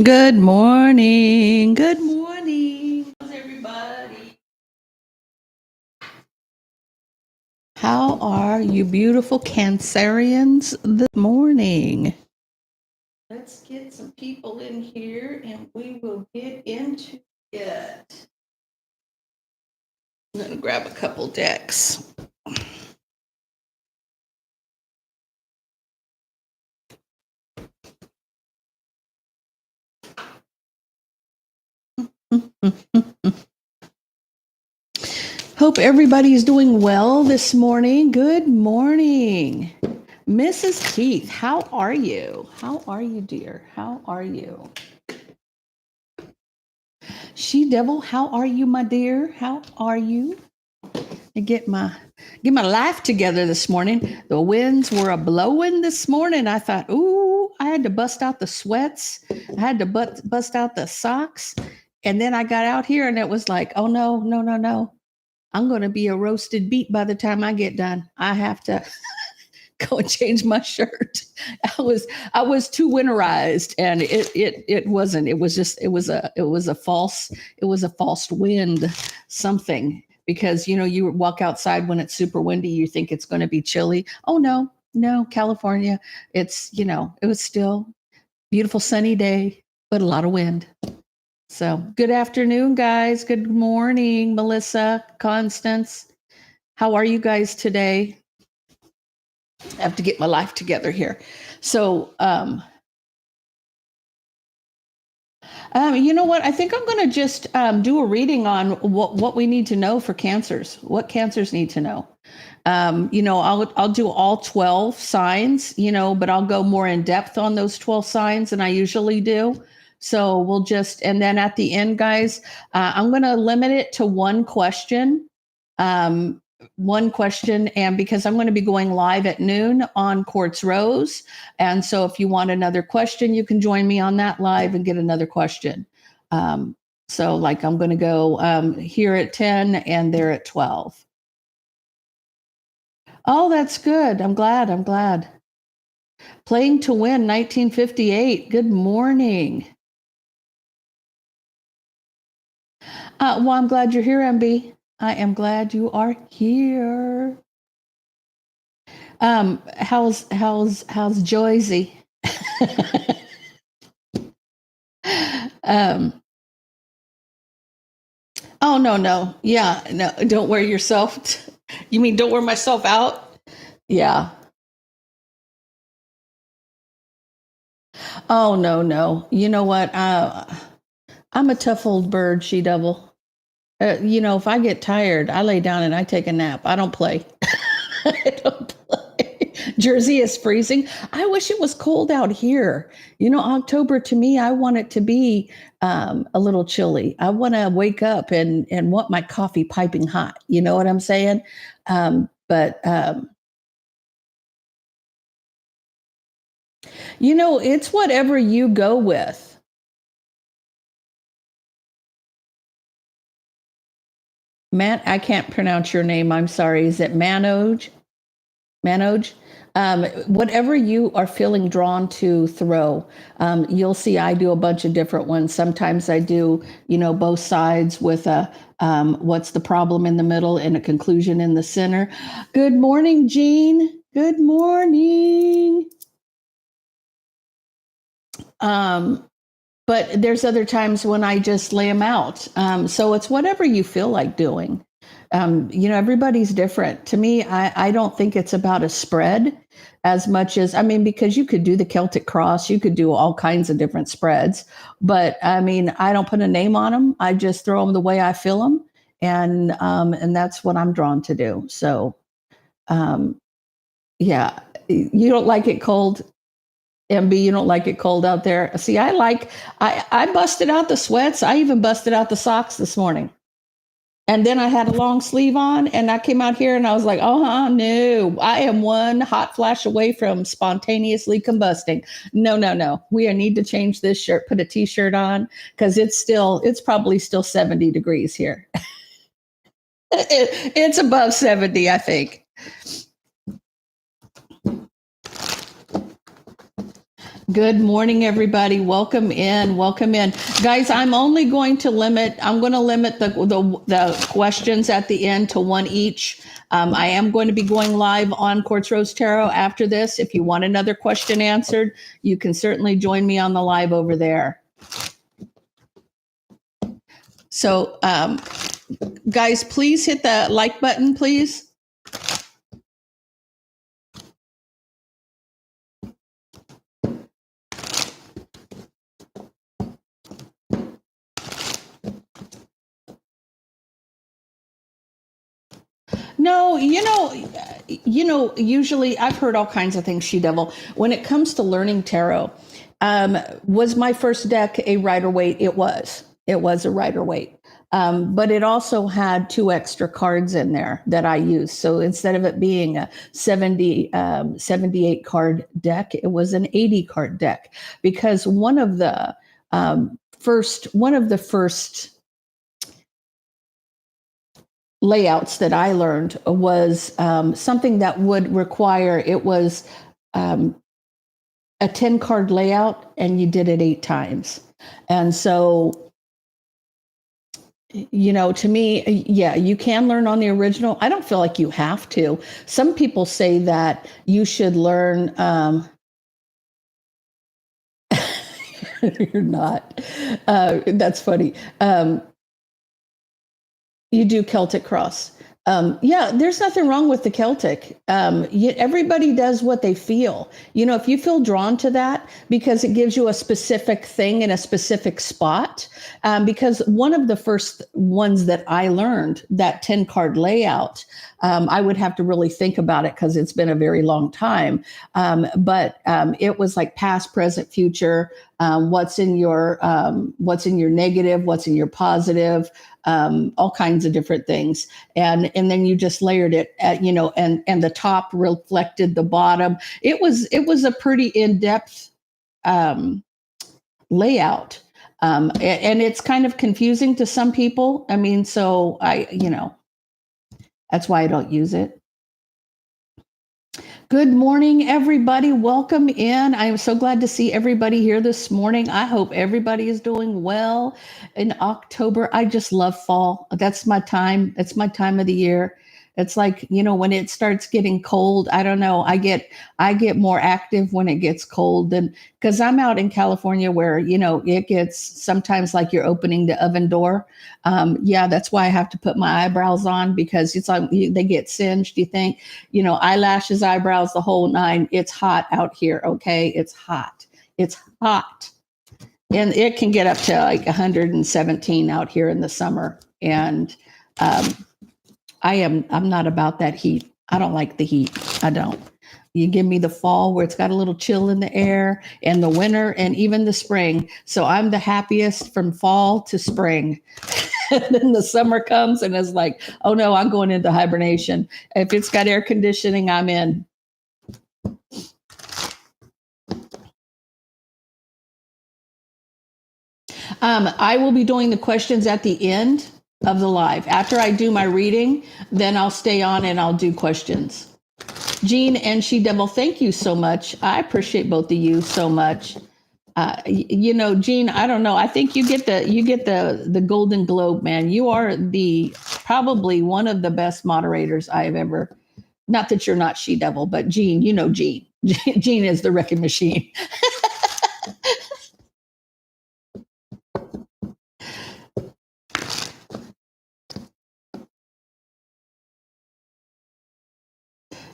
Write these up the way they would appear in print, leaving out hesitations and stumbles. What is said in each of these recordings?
Good morning. Good morning. How's everybody? How are you beautiful Cancerians this morning? Let's get some people in here and we will get into it. I'm going to grab a couple decks. Hope everybody's doing well this morning. Good morning. Mrs. Keith, how are you? How are you, dear? How are you? She Devil, how are you, my dear? How are you? I get my life together this morning. The winds were a blowing this morning. I thought, ooh, I had to bust out the sweats. I had to bust out the socks. And then I got out here and it was like, oh no, no, no, no. I'm going to be a roasted beet by the time I get done. I have to go and change my shirt. I was too winterized and it wasn't. It was just it was a false wind something, because you walk outside when it's super windy, you think it's going to be chilly. Oh no, no, California, it's it was still beautiful sunny day, but a lot of wind. So, good afternoon, guys. Good morning, Melissa, Constance. How are you guys today? I have to get my life together here. So, you know what? I think I'm going to just do a reading on what we need to know for cancers, what cancers need to know. I'll do all 12 signs, but I'll go more in depth on those 12 signs than I usually do. So and then at the end, guys, I'm going to limit it to one question. And because I'm going to be going live at noon on Quartz Rose. And so if you want another question, you can join me on that live and get another question. So like I'm going to go here at 10 and there at 12. Oh, that's good. I'm glad. Playing to Win 1958. Good morning. Well, I'm glad you're here, MB. I am glad you are here. How's Joyzy? Oh no. Yeah, no, don't wear yourself. You mean don't wear myself out? Yeah. Oh no. You know what? I'm a tough old bird, she devil. If I get tired, I lay down and I take a nap. I don't play. I don't play. Jersey is freezing. I wish it was cold out here. October to me, I want it to be a little chilly. I want to wake up and want my coffee piping hot. You know what I'm saying? But it's whatever you go with. Matt, I can't pronounce your name. I'm sorry. Is it Manoj? Manoj? Whatever you are feeling drawn to throw. You'll see I do a bunch of different ones. Sometimes I do, both sides with a what's the problem in the middle and a conclusion in the center. Good morning, Jean. Good morning. But there's other times when I just lay them out. So it's whatever you feel like doing. Everybody's different. To me, I don't think it's about a spread as much as, because you could do the Celtic cross, you could do all kinds of different spreads. But I don't put a name on them. I just throw them the way I feel them. And that's what I'm drawn to do. So, yeah, you don't like it cold. MB, you don't like it cold out there. See, I busted out the sweats. I even busted out the socks this morning. And then I had a long sleeve on and I came out here and I was like, no, I am one hot flash away from spontaneously combusting. No. We need to change this shirt, put a t-shirt on, because it's probably still 70 degrees here. It's above 70, I think. Good morning, everybody. Welcome in. Welcome in. Guys, I'm going to limit the questions at the end to one each. I am going to be going live on Quartz Rose Tarot after this. If you want another question answered, you can certainly join me on the live over there. So, guys, please hit the like button, please. No, usually I've heard all kinds of things, She Devil. When it comes to learning tarot, was my first deck a Rider-Waite? It was. It was a Rider-Waite. But it also had 2 extra cards in there that I used. So instead of it being a 78 card deck, it was an 80 card deck, because one of the first layouts that I learned was something that would require, it was a 10 card layout, and you did it 8 times. And so, to me, yeah, you can learn on the original. I don't feel like you have to. Some people say that you should learn. You're not. That's funny. You do Celtic Cross. Yeah, there's nothing wrong with the Celtic. Everybody does what they feel. If you feel drawn to that because it gives you a specific thing in a specific spot, because one of the first ones that I learned, that 10 card layout, I would have to really think about it because it's been a very long time. But it was like past, present, future. What's in your negative, what's in your positive, all kinds of different things. And then you just layered it at, and the top reflected the bottom. It was a pretty in-depth layout. And it's kind of confusing to some people. I mean, so that's why I don't use it. Good morning, everybody. Welcome in. I am so glad to see everybody here this morning. I hope everybody is doing well in October. I just love fall. That's my time. It's my time of the year. It's like, when it starts getting cold, I don't know. I get more active when it gets cold, and because I'm out in California where, it gets sometimes like you're opening the oven door. Yeah, that's why I have to put my eyebrows on, because it's like they get singed. You think, eyelashes, eyebrows, the whole nine. It's hot out here. Okay. It's hot. It's hot. And it can get up to like 117 out here in the summer. And, I'm not about that heat. I don't like the heat. I don't. You give me the fall where it's got a little chill in the air, and the winter, and even the spring. So I'm the happiest from fall to spring. And then the summer comes and it's like, oh no, I'm going into hibernation. If it's got air conditioning, I'm in. I will be doing the questions at the end of the live. After I do my reading, then I'll stay on and I'll do questions. Jean and She Devil, thank you so much. I appreciate both of you so much. Jean, I don't know. I think you get the Golden Globe, man. You are probably one of the best moderators I have ever. Not that you're not She Devil, but Jean, Jean. Jean is the wrecking machine.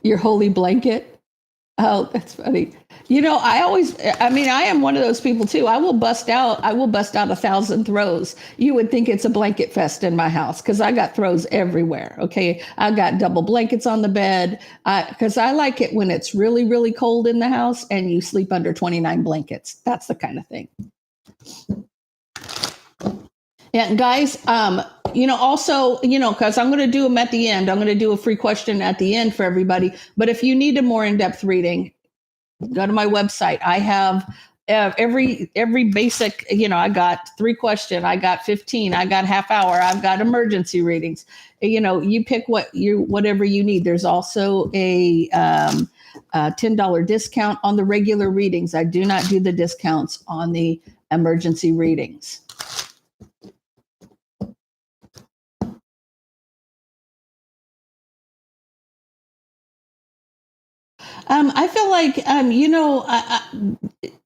Your holy blanket. Oh, that's funny. I am one of those people too. I will bust out 1,000 throws. You would think it's a blanket fest in my house because I got throws everywhere. Okay. I got double blankets on the bed because I like it when it's really, really cold in the house and you sleep under 29 blankets. That's the kind of thing. And guys, also, because I'm going to do them at the end. I'm going to do a free question at the end for everybody. But if you need a more in-depth reading, go to my website. I have every basic, I got 3 questions, I got 15, I got half hour, I've got emergency readings. You pick whatever you need. There's also a $10 discount on the regular readings. I do not do the discounts on the emergency readings. I feel like,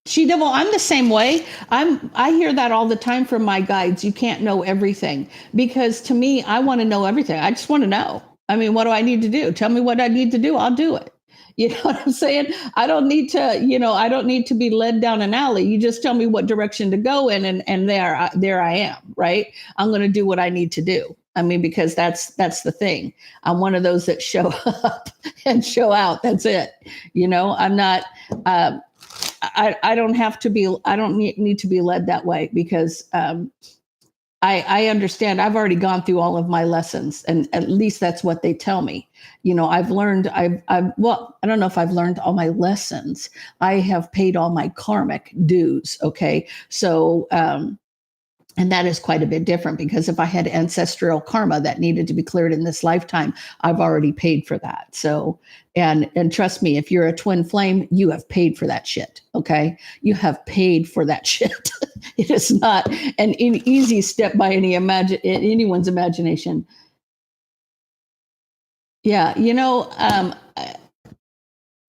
she devil, I'm the same way. I hear that all the time from my guides. You can't know everything, because to me, I want to know everything. I just want to know. I mean, what do I need to do? Tell me what I need to do. I'll do it. You know what I'm saying? I don't need to, I don't need to be led down an alley. You just tell me what direction to go in, and there I am, right? I'm going to do what I need to do. I mean, because that's the thing. I'm one of those that show up and show out. That's it. I'm not. I don't have to be. I don't need to be led that way, because I understand. I've already gone through all of my lessons, and at least that's what they tell me. I've learned. Well, I don't know if I've learned all my lessons. I have paid all my karmic dues. Okay, so. And that is quite a bit different, because if I had ancestral karma that needed to be cleared in this lifetime, I've already paid for that. So, and trust me, if you're a twin flame, you have paid for that shit. Okay. You have paid for that shit. It is not an easy step by anyone's imagination. Yeah.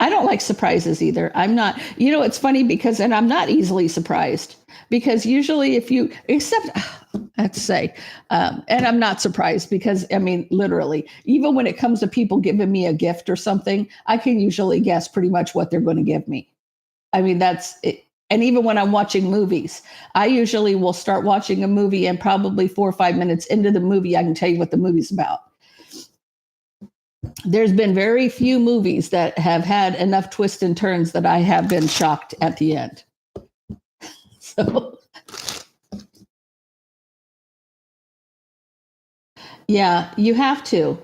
I don't like surprises either. I'm not, it's funny because, and I'm not easily surprised, because usually except I have to say, and I'm not surprised, because I mean, literally, even when it comes to people giving me a gift or something, I can usually guess pretty much what they're going to give me. I mean, that's it. And even when I'm watching movies, I usually will start watching a movie, and probably 4 or 5 minutes into the movie, I can tell you what the movie's about. There's been very few movies that have had enough twists and turns that I have been shocked at the end. So, yeah, you have to.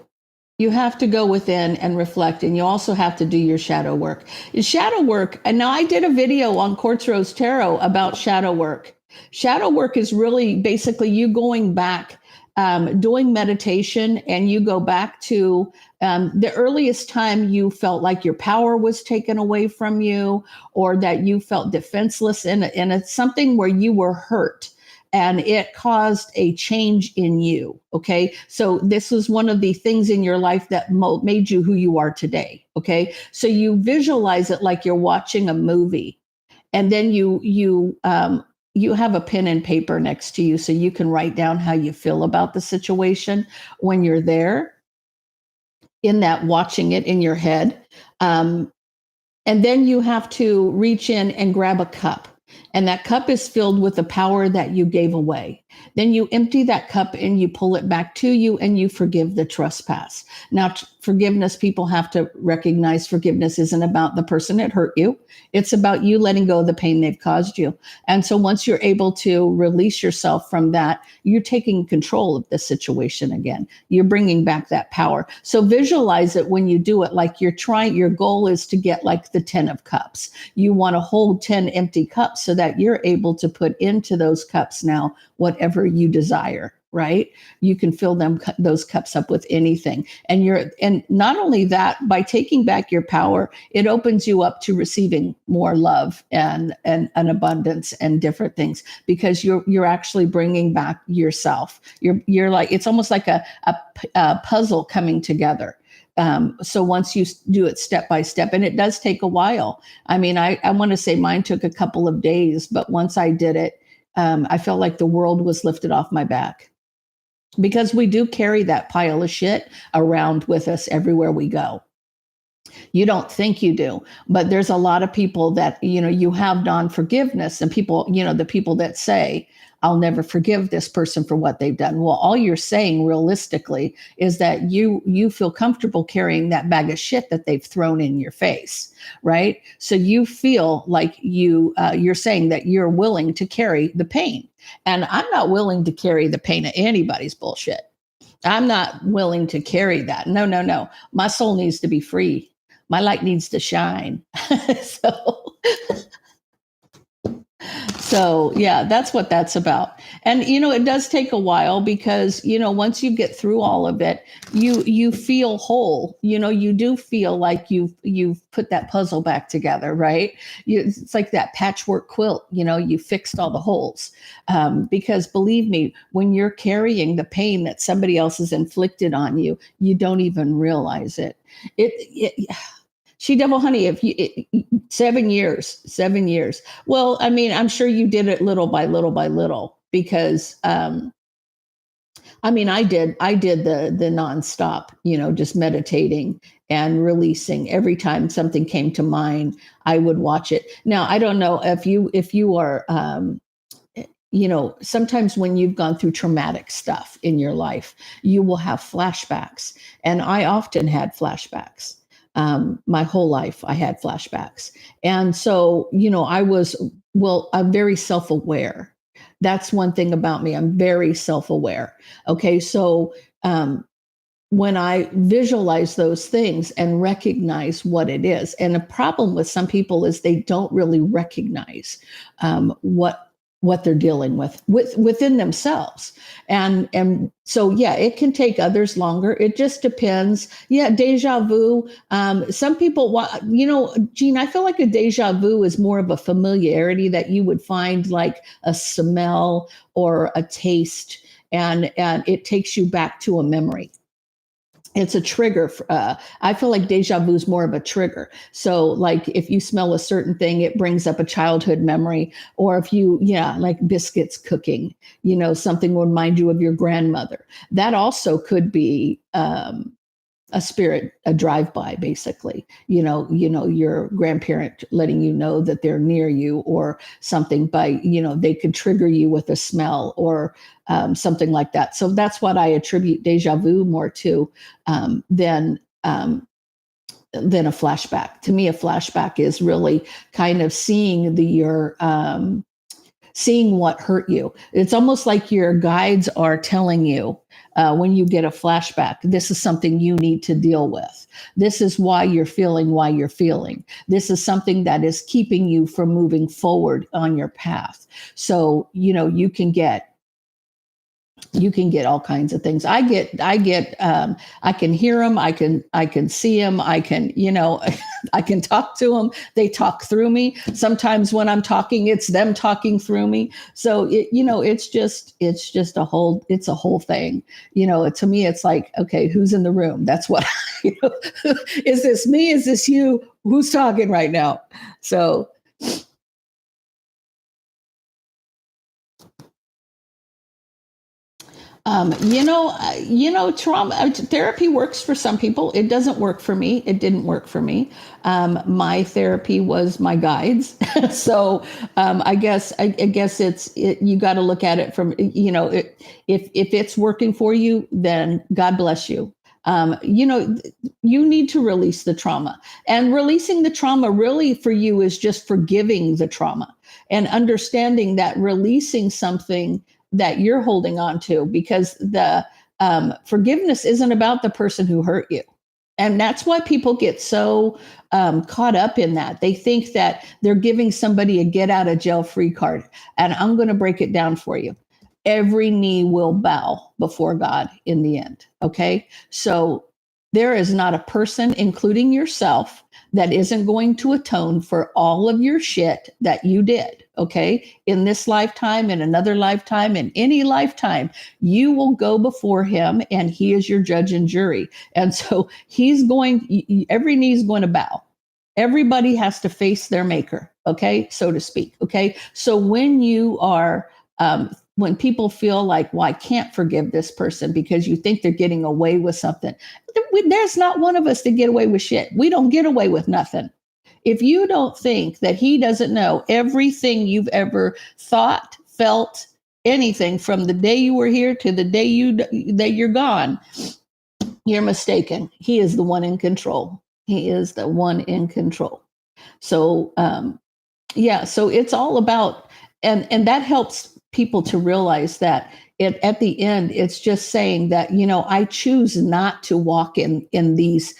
You have to go within and reflect, and you also have to do your shadow work. Shadow work, and now I did a video on Quartz Rose Tarot about shadow work. Shadow work is really basically you going back, doing meditation, and you go back to the earliest time you felt like your power was taken away from you, or that you felt defenseless in it's something where you were hurt, and it caused a change in you. Okay. So this was one of the things in your life that made you who you are today. Okay. So you visualize it like you're watching a movie, and then you have a pen and paper next to you, so you can write down how you feel about the situation when you're there, in that watching it in your head. And then you have to reach in and grab a cup. And that cup is filled with the power that you gave away. Then you empty that cup and you pull it back to you, and you forgive the trespass. Now, forgiveness, people have to recognize forgiveness isn't about the person that hurt you. It's about you letting go of the pain they've caused you. And so once you're able to release yourself from that, you're taking control of the situation again. You're bringing back that power. So visualize it when you do it, like your goal is to get like the 10 of cups. You want to hold 10 empty cups, so that you're able to put into those cups now whatever you desire, right? You can fill those cups up with anything. And not only that, by taking back your power, it opens you up to receiving more love and an abundance and different things, because you're actually bringing back yourself. You're like, it's almost like a puzzle coming together. So once you do it step by step, and it does take a while. I mean, I want to say mine took a couple of days, but once I did it, I felt like the world was lifted off my back, because we do carry that pile of shit around with us everywhere we go. You don't think you do, but there's a lot of people that, you have non-forgiveness, and people, the people that say, I'll never forgive this person for what they've done. Well, all you're saying realistically is that you feel comfortable carrying that bag of shit that they've thrown in your face, right? So you feel like you're saying that you're willing to carry the pain. And I'm not willing to carry the pain of anybody's bullshit. I'm not willing to carry that. No, no, no. My soul needs to be free. My light needs to shine. So yeah, that's what that's about. And it does take a while because once you get through all of it, you feel whole. You do feel like you've put that puzzle back together, right? It's like that patchwork quilt. You fixed all the holes. Because believe me, when you're carrying the pain that somebody else has inflicted on you, you don't even realize it. It She Devil Honey, if 7 years. Well, I mean, I'm sure you did it little by little by little because I mean, I did the nonstop, just meditating and releasing. Every time something came to mind, I would watch it. Now, I don't know if you are sometimes when you've gone through traumatic stuff in your life, you will have flashbacks. And I often had flashbacks. My whole life, I had flashbacks. And so, I'm very self aware. That's one thing about me. I'm very self aware. Okay. So, when I visualize those things and recognize what it is. And the problem with some people is they don't really recognize what they're dealing with within themselves. And so yeah, it can take others longer. It just depends. Yeah, deja vu. Some people, Jean, I feel like a deja vu is more of a familiarity that you would find like a smell or a taste, and it takes you back to a memory. It's a trigger. I feel like deja vu is more of a trigger. So, like if you smell a certain thing, it brings up a childhood memory. Or if like biscuits cooking, something will remind you of your grandmother. That also could be a spirit, a drive-by, basically. Your grandparent letting you know that they're near you, or something by, they could trigger you with a smell or something like that. So that's what I attribute deja vu more to than a flashback. To me, a flashback is really kind of seeing what hurt you. It's almost like your guides are telling you when you get a flashback, this is something you need to deal with. This is why you're feeling. This is something that is keeping you from moving forward on your path. So, you can get all kinds of things. I can hear them. I can see them. I can, I can talk to them. They talk through me. Sometimes when I'm talking, it's them talking through me. So it's just it's a whole thing. To me, it's like, okay, who's in the room? That's what, is this me? Is this you? Who's talking right now? So, trauma therapy works for some people. It doesn't work for me. It didn't work for me. My therapy was my guides. So I guess you got to look at it from, if it's working for you, then God bless you. You need to release the trauma, and releasing the trauma really for you is just forgiving the trauma and understanding that releasing something that you're holding on to, because the forgiveness isn't about the person who hurt you. And that's why people get so caught up in that. They think that they're giving somebody a get out of jail free card. And I'm going to break it down for you. Every knee will bow before God in the end. Okay. So there is not a person, including yourself, that isn't going to atone for all of your shit that you did. Okay. In this lifetime, in another lifetime, in any lifetime, you will go before him, and he is your judge and jury. And so every knee is going to bow. Everybody has to face their maker. Okay. So to speak. Okay. So when people feel like, well, I can't forgive this person because you think they're getting away with something. There's not one of us to get away with shit. We don't get away with nothing. If you don't think that he doesn't know everything you've ever thought, felt, anything from the day you were here to the day that you're gone, you're mistaken. He is the one in control. He is the one in control. So, so it's all about, and that helps people to realize that at the end, it's just saying that, I choose not to walk in this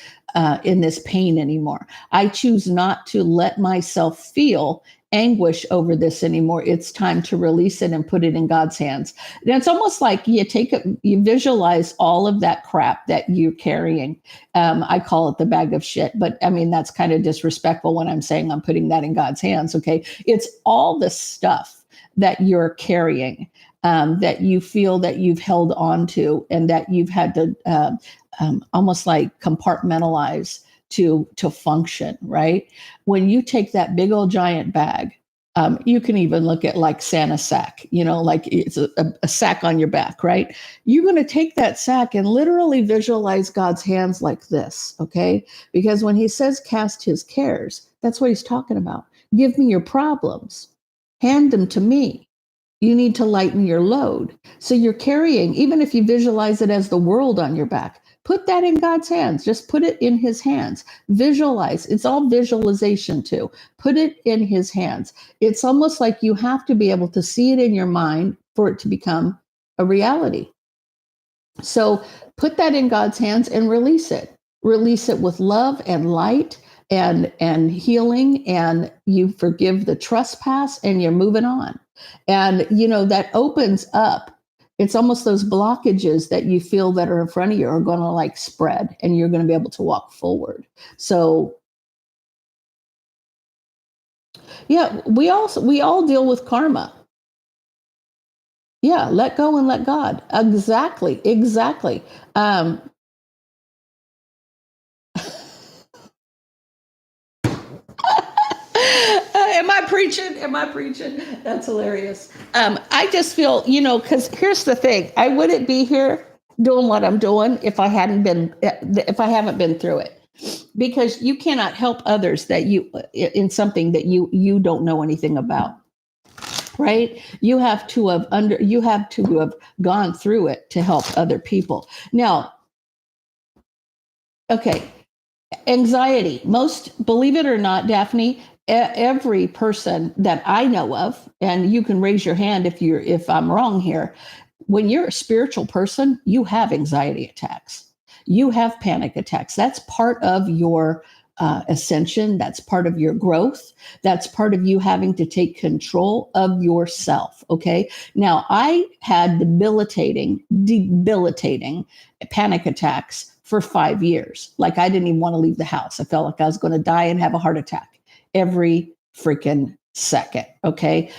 pain anymore. I choose not to let myself feel anguish over this anymore. It's time to release it and put it in God's hands. And it's almost like you visualize all of that crap that you're carrying. I call it the bag of shit, but I mean, that's kind of disrespectful when I'm saying I'm putting that in God's hands. Okay. It's all the stuff that you're carrying, that you feel that you've held on to and that you've had to almost like compartmentalize to function, right? When you take that big old giant bag, you can even look at like Santa sack, like it's a sack on your back, right? You're going to take that sack and literally visualize God's hands like this, okay? Because when he says cast his cares, that's what he's talking about. Give me your problems, hand them to me. You need to lighten your load. So you're carrying, even if you visualize it as the world on your back, put that in God's hands. Just put it in his hands. Visualize. It's all visualization too. Put it in his hands. It's almost like you have to be able to see it in your mind for it to become a reality. So put that in God's hands and release it. Release it with love and light and healing, and you forgive the trespass and you're moving on. And that opens up. It's almost those blockages that you feel that are in front of you are going to like spread, and you're going to be able to walk forward. So yeah, we all deal with karma. Yeah, let go and let God. Exactly. Am I preaching? That's hilarious. I just feel, because here's the thing: I wouldn't be here doing what I'm doing if I haven't been through it. Because you cannot help others that you in something that you don't know anything about, right? You have to have gone through it to help other people. Now, okay. Anxiety. Believe it or not, Daphne, every person that I know of, and you can raise your hand if I'm wrong here, when you're a spiritual person, you have anxiety attacks. You have panic attacks. That's part of your ascension. That's part of your growth. That's part of you having to take control of yourself. Okay. Now, I had debilitating panic attacks for 5 years. Like I didn't even want to leave the house. I felt like I was going to die and have a heart attack every freaking second. Okay.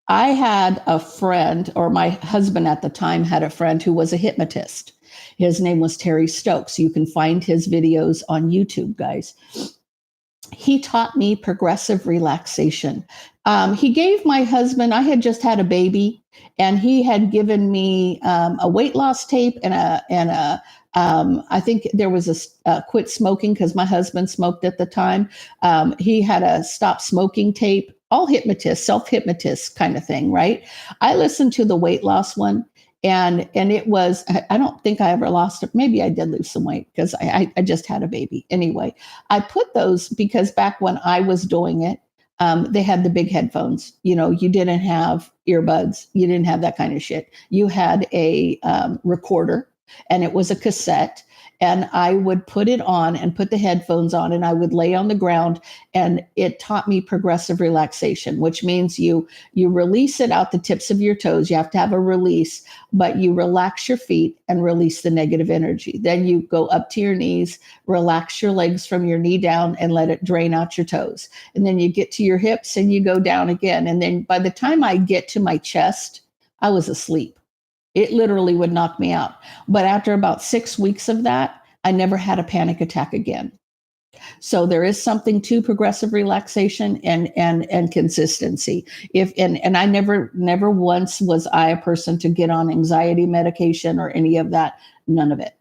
I had a friend, or my husband at the time had a friend who was a hypnotist. His name was Terry Stokes. You can find his videos on YouTube, guys. He taught me progressive relaxation. He gave my husband, I had just had a baby, and he had given me a weight loss tape and I think there was a quit smoking because my husband smoked at the time. He had a stop smoking tape, all hypnotists, self-hypnotists kind of thing, right? I listened to the weight loss one, and it was, I don't think I ever lost it. Maybe I did lose some weight because I just had a baby. Anyway, I put those because back when I was doing it, they had the big headphones. You didn't have earbuds. You didn't have that kind of shit. You had a recorder, and it was a cassette, and I would put it on and put the headphones on, and I would lay on the ground, and it taught me progressive relaxation, which means you release it out the tips of your toes. You have to have a release, but you relax your feet and release the negative energy. Then you go up to your knees, relax your legs from your knee down, and let it drain out your toes. And then you get to your hips and you go down again. And then by the time I get to my chest, I was asleep. It literally would knock me out. But after about 6 weeks of that, I never had a panic attack again. So there is something to progressive relaxation and consistency. And I never once was I a person to get on anxiety medication or any of that. None of it.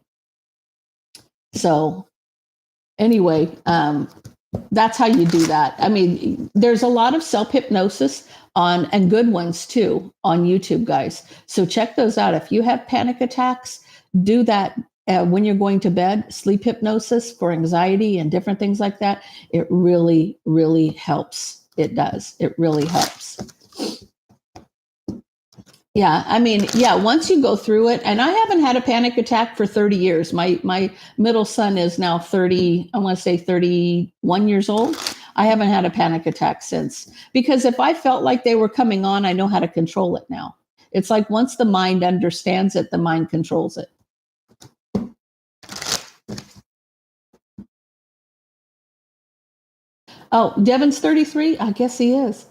So anyway, that's how you do that. I mean, there's a lot of self-hypnosis and good ones too on YouTube, guys. So check those out. If you have panic attacks, do that when you're going to bed. Sleep hypnosis for anxiety and different things like that. It really, really helps. It does. It really helps. Yeah, I mean, yeah, once you go through it, and I haven't had a panic attack for 30 years. My middle son is now 30, I want to say 31 years old. I haven't had a panic attack since. Because if I felt like they were coming on, I know how to control it now. It's like once the mind understands it, the mind controls it. Oh, Devin's 33? I guess he is.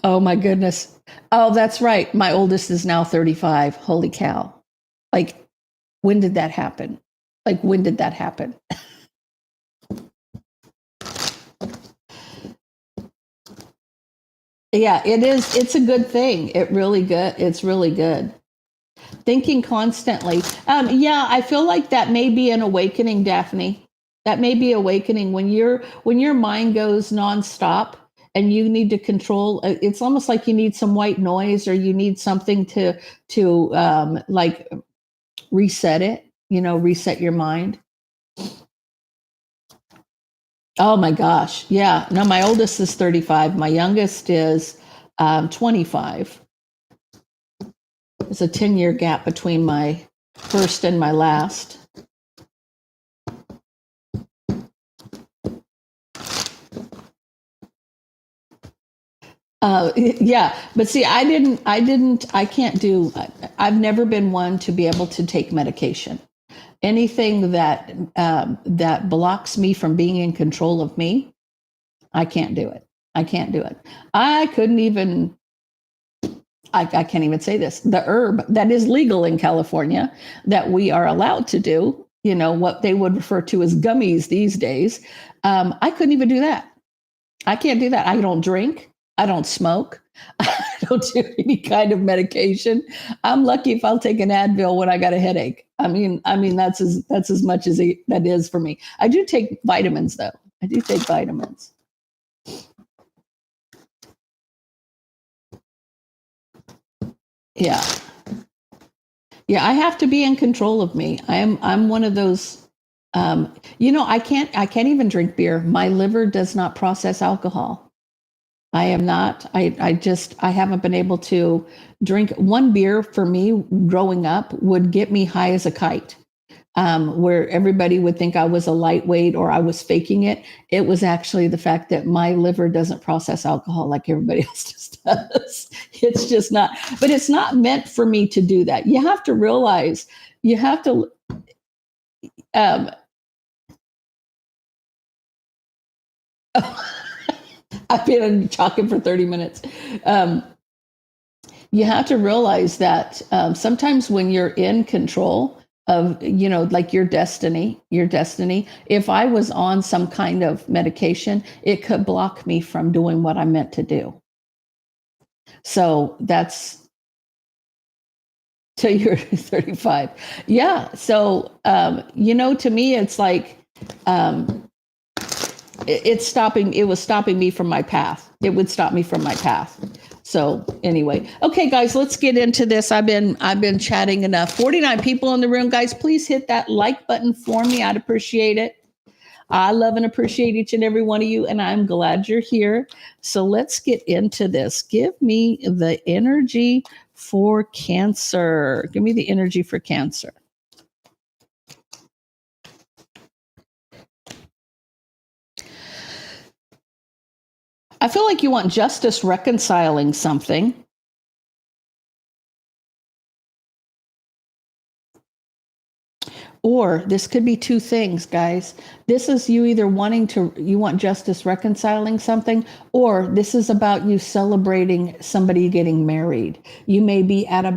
Oh my goodness. Oh, that's right. My oldest is now 35. Holy cow. Like, when did that happen? Like, when did that happen? Yeah, it is. It's a good thing. It's really good. Thinking constantly. Yeah, I feel like that may be an awakening, Daphne. That may be awakening when your mind goes nonstop and you need to control. It's almost like you need some white noise, or you need something to like reset it. Reset your mind. Oh my gosh, yeah. No, my oldest is 35. My youngest is 25. There's a 10-year gap between my first and my last. Yeah, but see, I can't do, I've never been one to be able to take medication. Anything that blocks me from being in control of me, I can't do it. I can't do it. I couldn't even, I can't even say this. The herb that is legal in California that we are allowed to do, what they would refer to as gummies these days, I couldn't even do that. I can't do that. I don't drink. I don't smoke. I don't do any kind of medication. I'm lucky if I'll take an Advil when I got a headache. I mean that's as much as that is for me. I do take vitamins though. I do take vitamins. Yeah. Yeah, I have to be in control of me. I'm one of those I can't even drink beer. My liver does not process alcohol. I am not. I haven't been able to drink one beer. For me, growing up would get me high as a kite, where everybody would think I was a lightweight or I was faking it. It was actually the fact that my liver doesn't process alcohol like everybody else just does. It's just not, but it's not meant for me to do that. You have to realize, you have to, um, I've been talking for 30 minutes. Um, you have to realize that sometimes when you're in control of, like your destiny, if I was on some kind of medication, it could block me from doing what I'm meant to do. So that's till you're 35. Yeah. So, to me, it's like, it was stopping me from my path. It would stop me from my path. So anyway, okay, guys, let's get into this. I've been chatting enough. 49 people in the room, guys. Please hit that like button for me. I'd appreciate it. I love and appreciate each and every one of you, and I'm glad you're here. So let's get into this. Give me the energy for Cancer. Give me the energy for Cancer. I feel like you want justice reconciling something. Or this could be two things, guys. This is you either you want justice reconciling something, or this is about you celebrating somebody getting married. You may be at a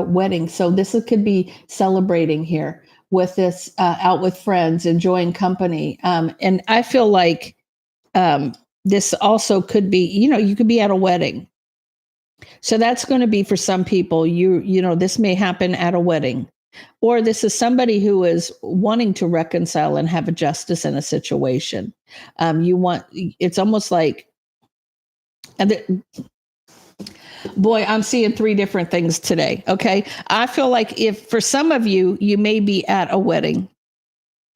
wedding. So could be celebrating here with this, out with friends, enjoying company. And I feel like this also could be, you could be at a wedding. So that's going to be for some people, this may happen at a wedding. Or this is somebody who is wanting to reconcile and have a justice in a situation. It's almost like, boy, I'm seeing three different things today. Okay. I feel like if for some of you, you may be at a wedding.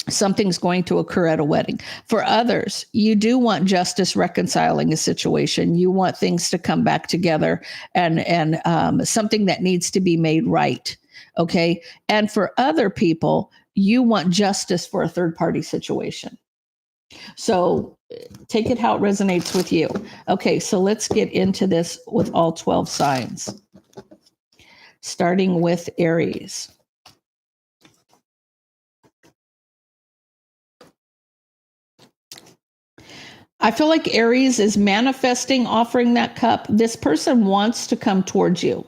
Something's going to occur at a wedding. For others, you do want justice reconciling a situation. You want things to come back together and something that needs to be made right. Okay. And for other people, you want justice for a third party situation. So take it how it resonates with you. Okay, so let's get into this with all 12 signs, starting with Aries. I feel like Aries is manifesting, offering that cup. This person wants to come towards you.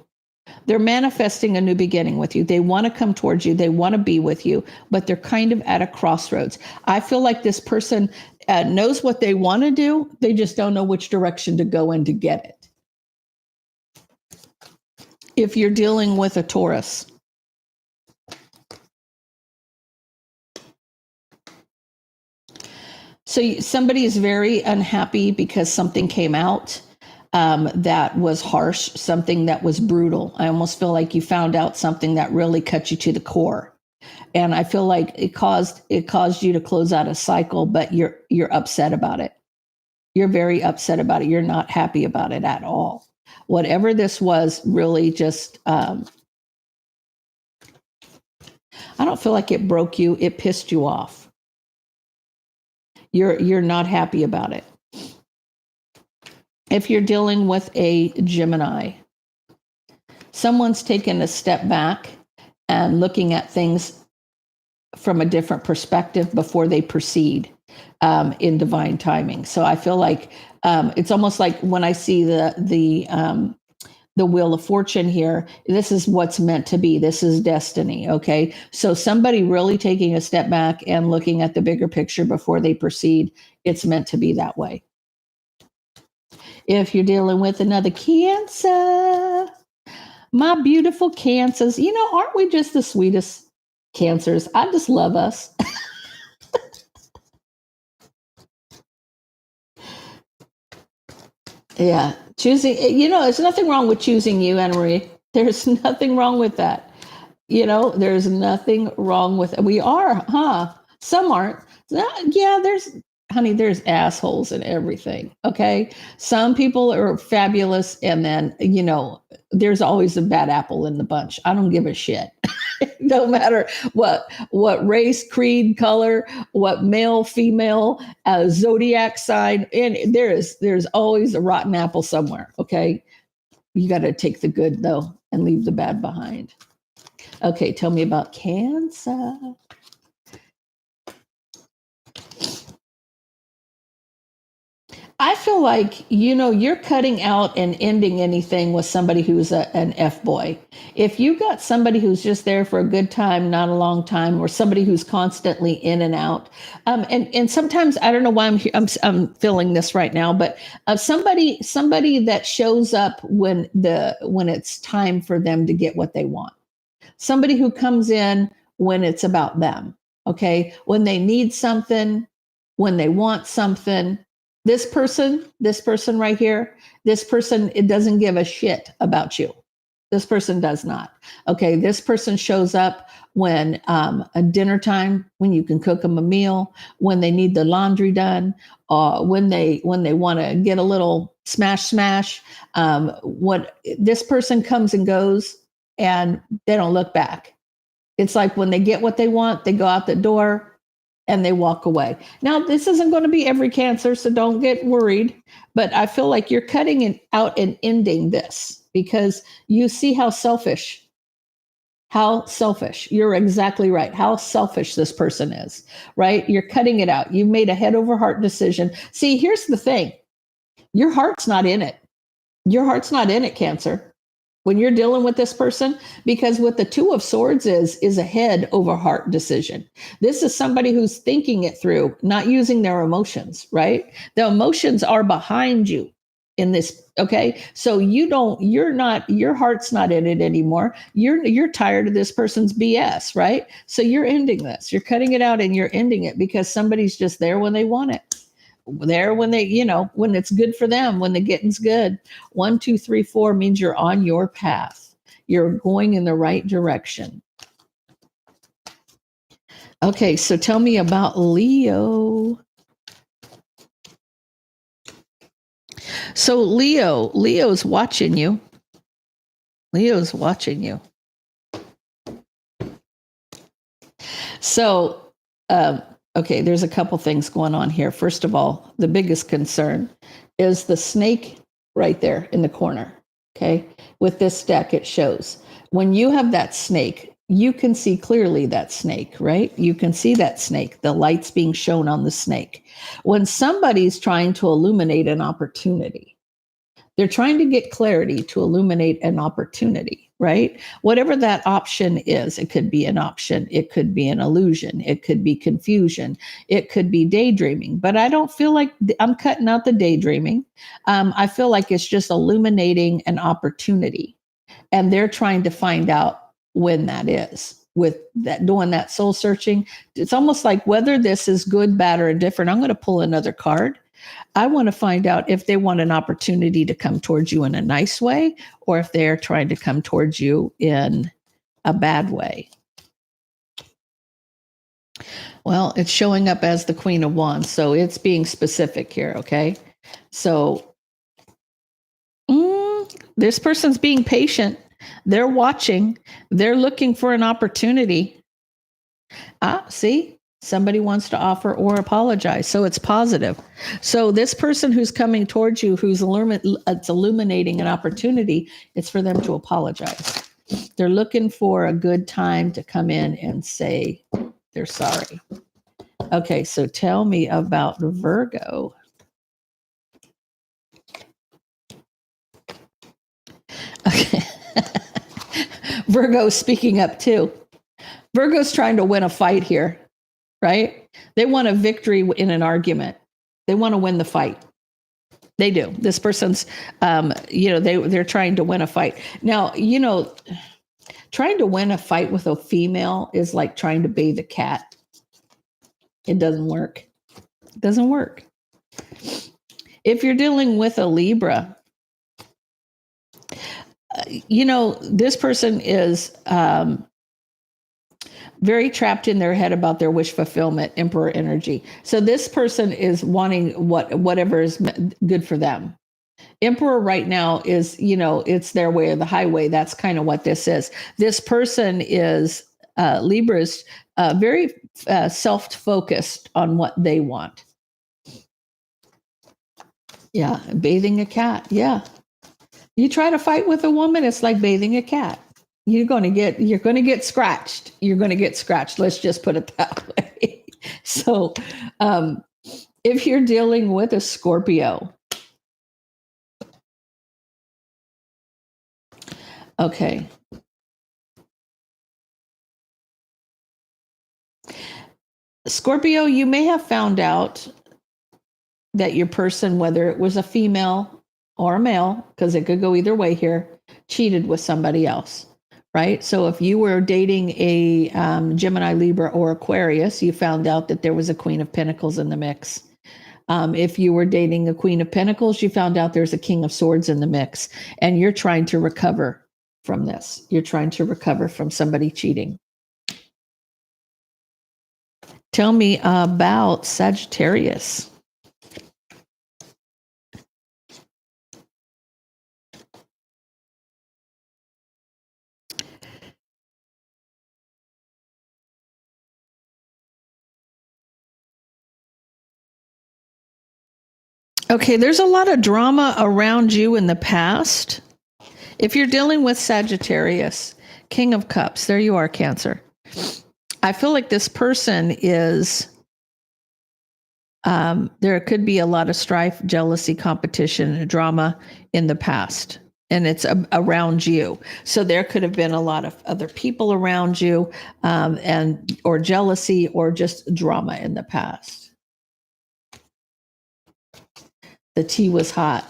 They're manifesting a new beginning with you. They want to come towards you. They want to be with you, but they're kind of at a crossroads. I feel like this person knows what they want to do. They just don't know which direction to go in to get it. If you're dealing with a Taurus, so somebody is very unhappy because something came out that was harsh, something that was brutal. I almost feel like you found out something that really cut you to the core. And I feel like it caused you to close out a cycle, but you're upset about it. You're very upset about it. You're not happy about it at all. Whatever this was, really just I don't feel like it broke you. It pissed you off. You're not happy about it. If you're dealing with a Gemini, someone's taken a step back and looking at things from a different perspective before they proceed in divine timing. So I feel like it's almost like when I see the Wheel of Fortune here, this is what's meant to be. This is destiny. Okay. So somebody really taking a step back and looking at the bigger picture before they proceed, it's meant to be that way. If you're dealing with another Cancer, my beautiful Cancers, aren't we just the sweetest Cancers? I just love us. Yeah. Choosing, there's nothing wrong with choosing you, Anna Marie. There's nothing wrong with that. There's nothing wrong with it. We are, huh? Some aren't. Yeah, there's assholes and everything. Okay. Some people are fabulous. And then, there's always a bad apple in the bunch. I don't give a shit. No matter what race, creed, color, what male, female, zodiac sign, and there's always a rotten apple somewhere. Okay. You got to take the good though and leave the bad behind. Okay, tell me about Cancer. I feel like, you're cutting out and ending anything with somebody who's an F-boy. If you got somebody who's just there for a good time, not a long time, or somebody who's constantly in and out, and sometimes I don't know why I'm feeling this right now, but somebody that shows up when it's time for them to get what they want. Somebody who comes in when it's about them. Okay, when they need something, when they want something. This person right here, this person, it doesn't give a shit about you. This person does not. Okay, this person shows up when a dinner time, when you can cook them a meal, when they need the laundry done, when they want to get a little smash. What this person comes and goes, and they don't look back. It's like when they get what they want, they go out the door and they walk away. Now, this isn't going to be every Cancer, so don't get worried. But I feel like you're cutting it out and ending this because you see how selfish. You're exactly right. How selfish this person is, right? You're cutting it out. You've made a head over heart decision. See, here's the thing. Your heart's not in it. Your heart's not in it, Cancer, when you're dealing with this person, because what the Two of Swords is a head over heart decision. This is somebody who's thinking it through, not using their emotions, right? The emotions are behind you in this. Okay. So your heart's not in it anymore. You're tired of this person's BS, right? So you're ending this, you're cutting it out and you're ending it because somebody's just there when they want it. There when they, when it's good for them, when the getting's good. 1, 2, 3, 4 means you're on your path. You're going in the right direction. Okay, so tell me about Leo. So Leo's watching you. Leo's watching you. So Okay, there's a couple things going on here. First of all, the biggest concern is the snake right there in the corner. Okay, with this deck, it shows when you have that snake, you can see clearly that snake, right? You can see that snake, the light's being shown on the snake. When somebody's trying to illuminate an opportunity, they're trying to get clarity to illuminate an opportunity, right? Whatever that option is, it could be an option, it could be an illusion, it could be confusion, it could be daydreaming. But I don't feel like I'm cutting out the daydreaming. I feel like it's just illuminating an opportunity. And they're trying to find out when that is. With that, doing that soul searching, it's almost like whether this is good, bad, or indifferent. I'm going to pull another card. I want to find out if they want an opportunity to come towards you in a nice way or if they're trying to come towards you in a bad way. Well, it's showing up as the Queen of Wands, so it's being specific here, okay? So this person's being patient. They're watching. They're looking for an opportunity. See? Somebody wants to offer or apologize. So it's positive. So this person who's coming towards you, who's illuminating an opportunity, it's for them to apologize. They're looking for a good time to come in and say they're sorry. Okay, so tell me about Virgo. Okay. Virgo's speaking up too. Virgo's trying to win a fight here. Right? They want a victory in an argument. They want to win the fight. They do. This person's, they're trying to win a fight. Now, trying to win a fight with a female is like trying to bathe a cat. It doesn't work. It doesn't work. If you're dealing with a Libra, this person is very trapped in their head about their wish fulfillment, Emperor energy. So this person is wanting whatever is good for them. Emperor right now is, it's their way or the highway. That's kind of what this is. This person is, Libra's very self-focused on what they want. Yeah, bathing a cat. Yeah. You try to fight with a woman, it's like bathing a cat. You're going to get scratched. You're going to get scratched. Let's just put it that way. So, if you're dealing with a Scorpio, okay. Scorpio, you may have found out that your person, whether it was a female or a male, because it could go either way here, cheated with somebody else. Right? So if you were dating a Gemini, Libra, or Aquarius, you found out that there was a Queen of Pentacles in the mix. If you were dating a Queen of Pentacles, you found out there's a King of Swords in the mix. And you're trying to recover from this. You're trying to recover from somebody cheating. Tell me about Sagittarius. Okay, there's a lot of drama around you in the past. If you're dealing with Sagittarius, King of Cups, there you are, Cancer. I feel like this person is, there could be a lot of strife, jealousy, competition, drama in the past. And it's around you. So there could have been a lot of other people around you, or jealousy or just drama in the past. The tea was hot.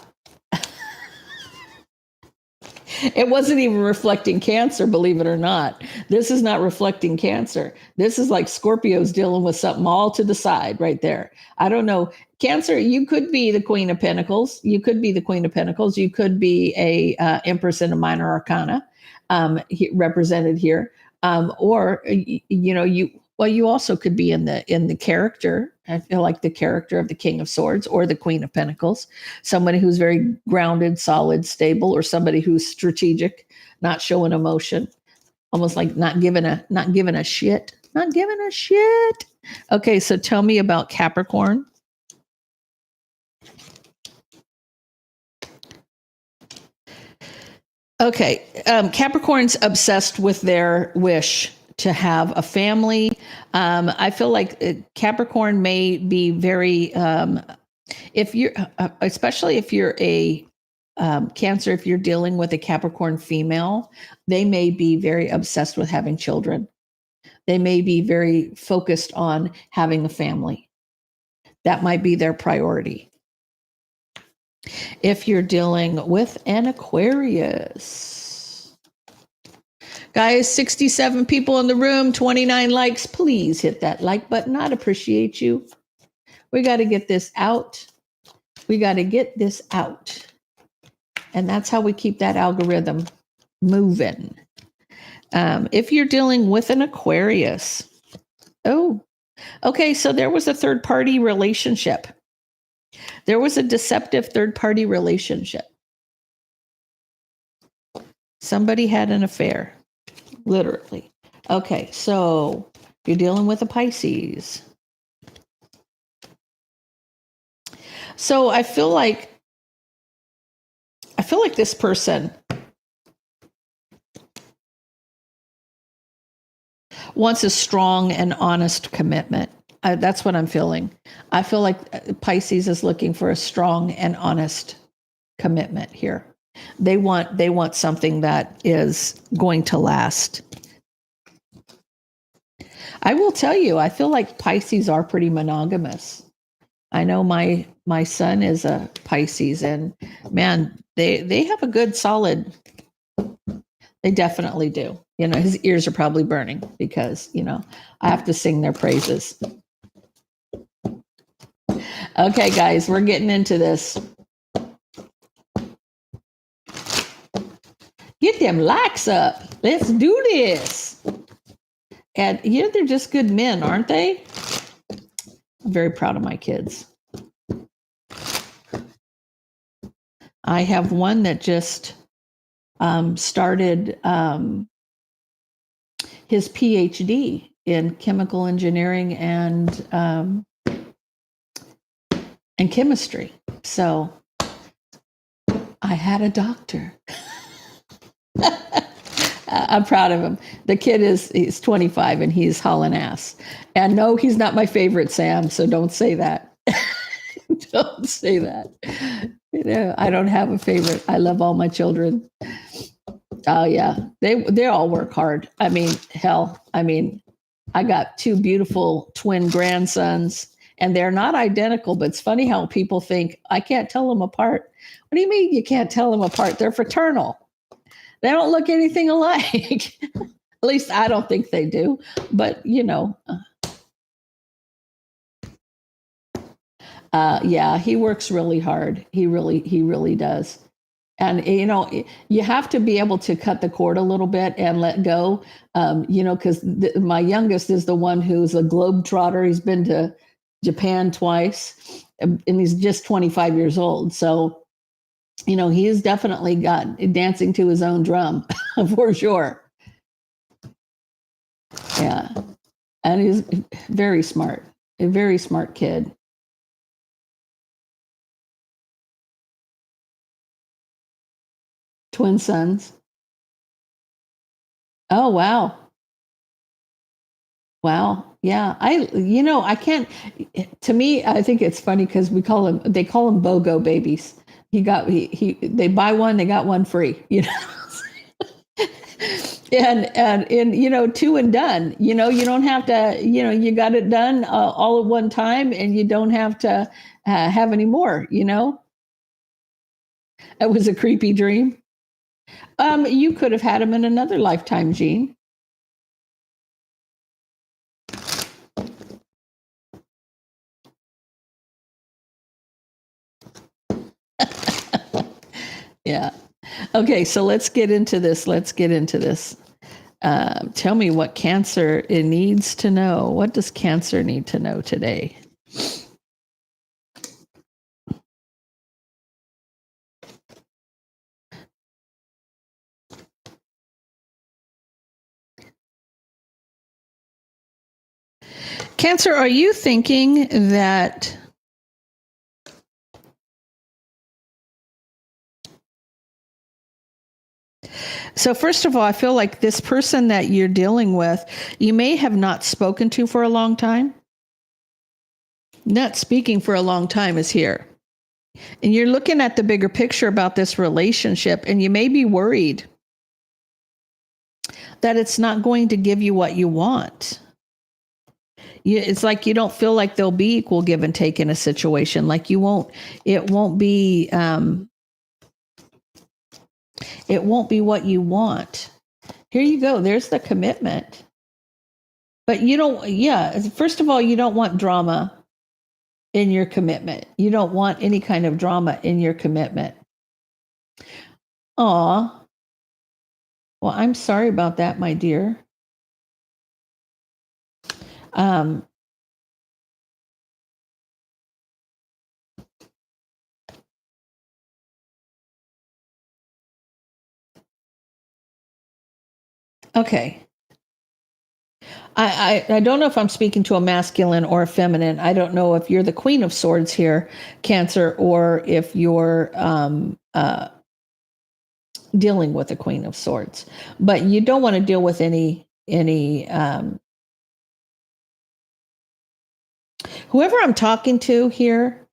It wasn't even reflecting Cancer, believe it or not. This is not reflecting Cancer. This is like Scorpio's dealing with something all to the side right there. I don't know. Cancer, you could be the Queen of Pentacles. You could be the Queen of Pentacles. You could be a Empress in a minor arcana represented here. You also could be in the character. I feel like the character of the King of Swords or the Queen of Pentacles, somebody who's very grounded, solid, stable, or somebody who's strategic, not showing emotion, almost like not giving a shit. Not giving a shit. Okay, so tell me about Capricorn. Okay, Capricorn's obsessed with their wish to have a family. I feel like Capricorn may be very, if you're, especially if you're a Cancer, if you're dealing with a Capricorn female, they may be very obsessed with having children. They may be very focused on having a family. That might be their priority. If you're dealing with an Aquarius, guys, 67 people in the room, 29 likes. Please hit that like button. I'd appreciate you. We got to get this out. We got to get this out. And that's how we keep that algorithm moving. If you're dealing with an Aquarius, okay, so there was a third party relationship. There was a deceptive third party relationship. Somebody had an affair, literally. Okay, so you're dealing with a Pisces. So I feel like this person wants a strong and honest commitment. That's what I'm feeling. I feel like Pisces is looking for a strong and honest commitment here. They want something that is going to last. I will tell you, I feel like Pisces are pretty monogamous. I know my son is a Pisces, and man, they have a good solid. They definitely do. His ears are probably burning because I have to sing their praises. Okay, guys, we're getting into this. Get them likes up. Let's do this. And they're just good men, aren't they? I'm very proud of my kids. I have one that just started his PhD in chemical engineering and chemistry. So I had a doctor. I'm proud of him. The kid he's 25 and he's hauling ass. And no, he's not my favorite, Sam. So don't say that. Don't say that. I don't have a favorite. I love all my children. Oh yeah, they all work hard. I mean, hell, I got two beautiful twin grandsons, and they're not identical. But it's funny how people think I can't tell them apart. What do you mean you can't tell them apart? They're fraternal. They don't look anything alike. At least I don't think they do. But yeah, he works really hard. He really does. And you have to be able to cut the cord a little bit and let go. Because my youngest is the one who's a globetrotter. He's been to Japan twice, and he's just 25 years old. So he has definitely got dancing to his own drum for sure. Yeah. And he's very smart, a very smart kid. Twin sons. Oh, wow. Wow. Yeah. I can't, to me, I think it's funny because they call them BOGO babies. They buy one, they got one free, and two and done, you don't have to, you got it done all at one time and you don't have to have any more, It was a creepy dream. You could have had them in another lifetime, Gene. Yeah. Okay, so let's get into this. Tell me what Cancer it needs to know. What does Cancer need to know today? Cancer, are you thinking that so first of all, I feel like this person that you're dealing with, you may have not spoken to for a long time. Not speaking for a long time is here. And you're looking at the bigger picture about this relationship, and you may be worried that it's not going to give you what you want. It's like you don't feel like there'll be equal give and take in a situation. Like it won't be what you want. Here you go. There's the commitment. But you don't, first of all, you don't want drama in your commitment. You don't want any kind of drama in your commitment. Aw. Well, I'm sorry about that, my dear. Okay. I don't know if I'm speaking to a masculine or a feminine. I don't know if you're the Queen of Swords here, Cancer, or if you're dealing with a Queen of Swords. But you don't want to deal with any whoever I'm talking to here.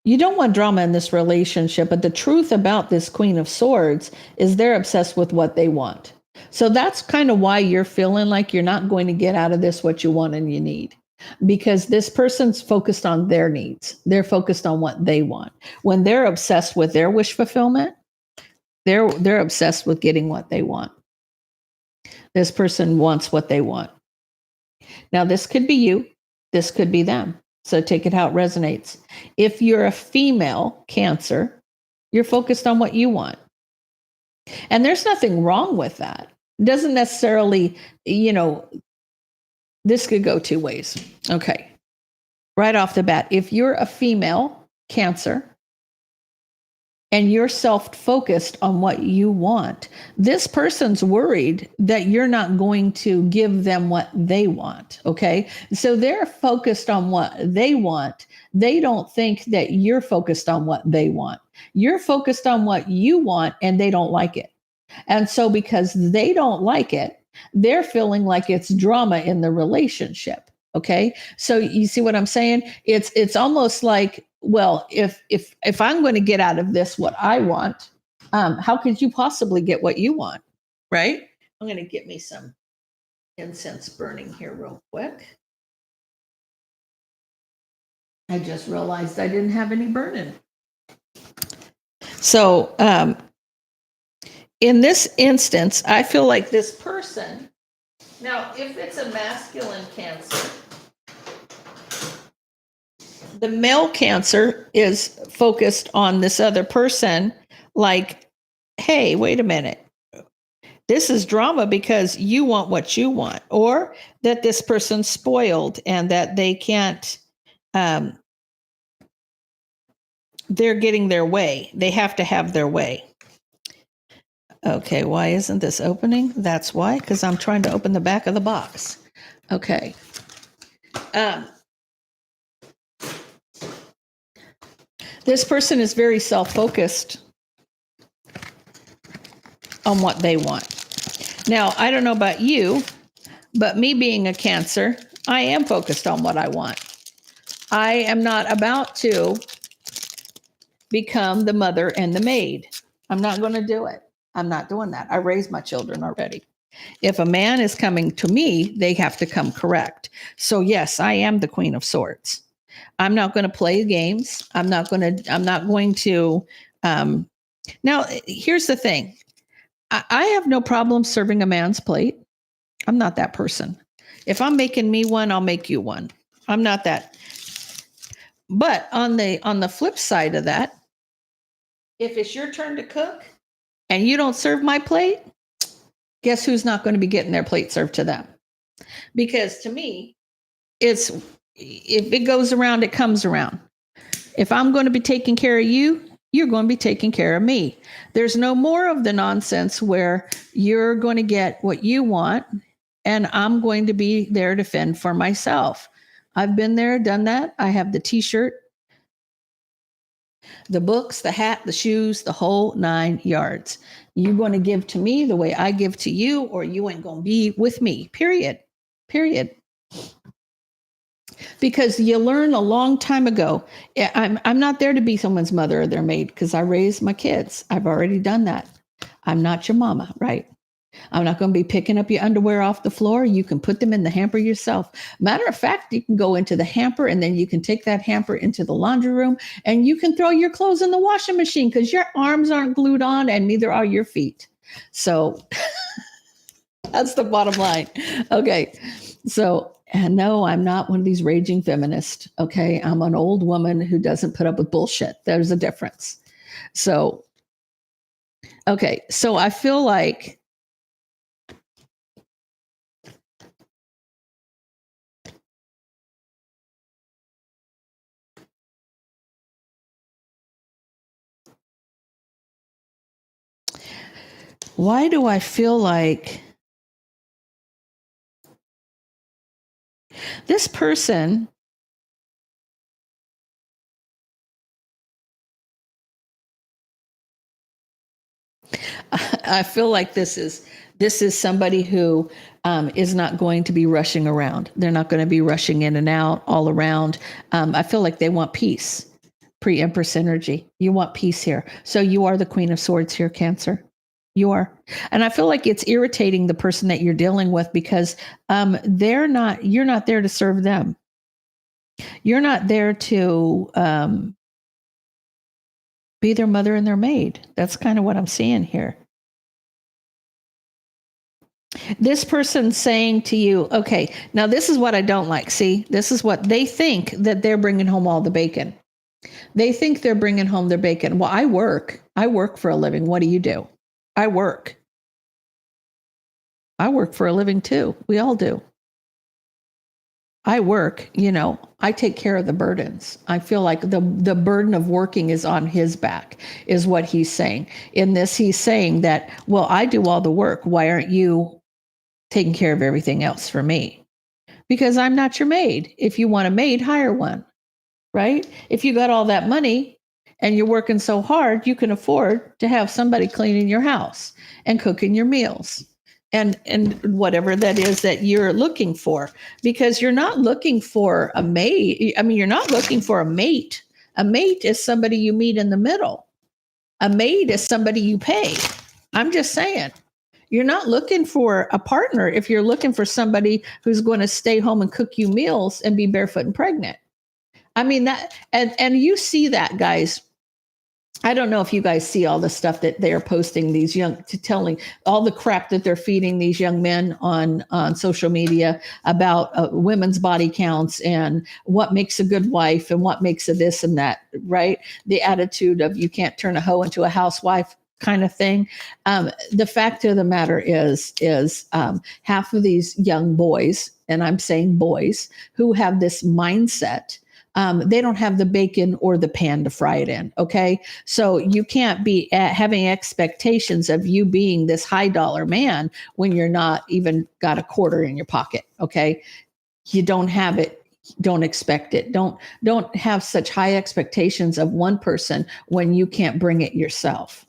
You don't want drama in this relationship, but the truth about this Queen of Swords is they're obsessed with what they want. So that's kind of why you're feeling like you're not going to get out of this what you want and you need. Because this person's focused on their needs. They're focused on what they want. When they're obsessed with their wish fulfillment, they're obsessed with getting what they want. This person wants what they want. Now, this could be you. This could be them. So take it how it resonates. If you're a female Cancer, you're focused on what you want. And there's nothing wrong with that. It doesn't necessarily, this could go two ways. Okay. Right off the bat, if you're a female Cancer and you're self-focused on what you want, this person's worried that you're not going to give them what they want, okay? So they're focused on what they want. They don't think that you're focused on what they want. You're focused on what you want, and they don't like it. And so because they don't like it, they're feeling like it's drama in the relationship, okay? So you see what I'm saying? It's almost like, well, if I'm going to get out of this what I want, how could you possibly get what you want, right? I'm going to get me some incense burning here real quick. I just realized I didn't have any burning. So in this instance, I feel like this person, now if it's a masculine Cancer, the male Cancer is focused on this other person like, hey, wait a minute. This is drama because you want what you want, or that this person's spoiled and that they can't, they're getting their way. They have to have their way. Okay, why isn't this opening? That's why, because I'm trying to open the back of the box. Okay. This person is very self-focused on what they want. Now, I don't know about you, but me being a Cancer, I am focused on what I want. I am not about to become the mother and the maid. I'm not going to do it. I'm not doing that. I raised my children already. If a man is coming to me, they have to come correct. So yes, I am the Queen of Swords. I'm not going to play games. I'm not going to. Now, here's the thing. I have no problem serving a man's plate. I'm not that person. If I'm making me one, I'll make you one. I'm not that. But on the flip side of that, if it's your turn to cook and you don't serve my plate, guess who's not going to be getting their plate served to them? Because to me, if it goes around, it comes around. If I'm going to be taking care of you, you're going to be taking care of me. There's no more of the nonsense where you're going to get what you want and I'm going to be there to fend for myself. I've been there, done that. I have the t-shirt, the books, the hat, the shoes, the whole 9 yards. You're going to give to me the way I give to you, or you ain't going to be with me, period. Because you learn a long time ago. I'm not there to be someone's mother or their maid, because I raised my kids. I've already done that. I'm not your mama, right? I'm not going to be picking up your underwear off the floor. You can put them in the hamper yourself. Matter of fact, you can go into the hamper, and then you can take that hamper into the laundry room, and you can throw your clothes in the washing machine, because your arms aren't glued on and neither are your feet. So that's the bottom line. Okay. So, and no, I'm not one of these raging feminists. Okay. I'm an old woman who doesn't put up with bullshit. There's a difference. So, okay. So I feel like, why do I feel like this person I feel like this is somebody who is not going to be rushing around. They're not going to be rushing in and out all around. I feel like they want peace. Pre-Empress energy. You want peace here. So you are the Queen of Swords here, Cancer. You are. And I feel like it's irritating the person that you're dealing with, because you're not there to serve them. You're not there to be their mother and their maid. That's kind of what I'm seeing here. This person saying to you, okay, now this is what I don't like. See, this is what they think, that they're bringing home all the bacon. They think they're bringing home their bacon. Well, I work for a living. What do? I work for a living too. We all do. I work, I take care of the burdens. I feel like the burden of working is on his back, is what he's saying. In this, he's saying that, well, I do all the work. Why aren't you taking care of everything else for me? Because I'm not your maid. If you want a maid, hire one, right? If you got all that money and you're working so hard, you can afford to have somebody cleaning your house and cooking your meals and whatever that is that you're looking for, because you're not looking for a maid. I mean, you're not looking for a mate. A mate is somebody you meet in the middle. A maid is somebody you pay. I'm just saying. You're not looking for a partner if you're looking for somebody who's going to stay home and cook you meals and be barefoot and pregnant. I mean, that, and you see that, guys. I don't know if you guys see all the stuff that they're posting, these telling all the crap that they're feeding these young men on social media about women's body counts and what makes a good wife and what makes a this and that, right? The attitude of you can't turn a hoe into a housewife kind of thing. The fact of the matter is half of these young boys, and I'm saying boys, who have this mindset, they don't have the bacon or the pan to fry it in. Okay. So you can't be having expectations of you being this high dollar man when you're not even got a quarter in your pocket. Okay. You don't have it. Don't expect it. Don't have such high expectations of one person when you can't bring it yourself.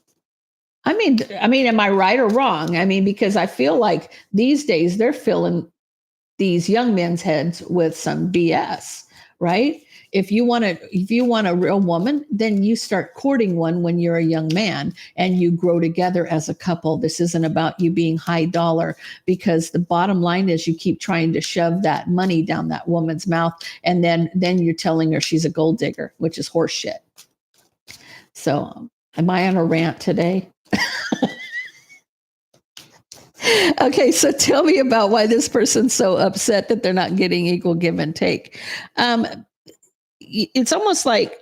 I mean, am I right or wrong? I mean, because I feel like these days they're filling these young men's heads with some BS, right? If you want a real woman, then you start courting one when you're a young man and you grow together as a couple. This isn't about you being high dollar, because the bottom line is you keep trying to shove that money down that woman's mouth, and then you're telling her she's a gold digger, which is horse shit. So, am I on a rant today? Okay, so tell me about why this person's so upset that they're not getting equal give and take. It's almost like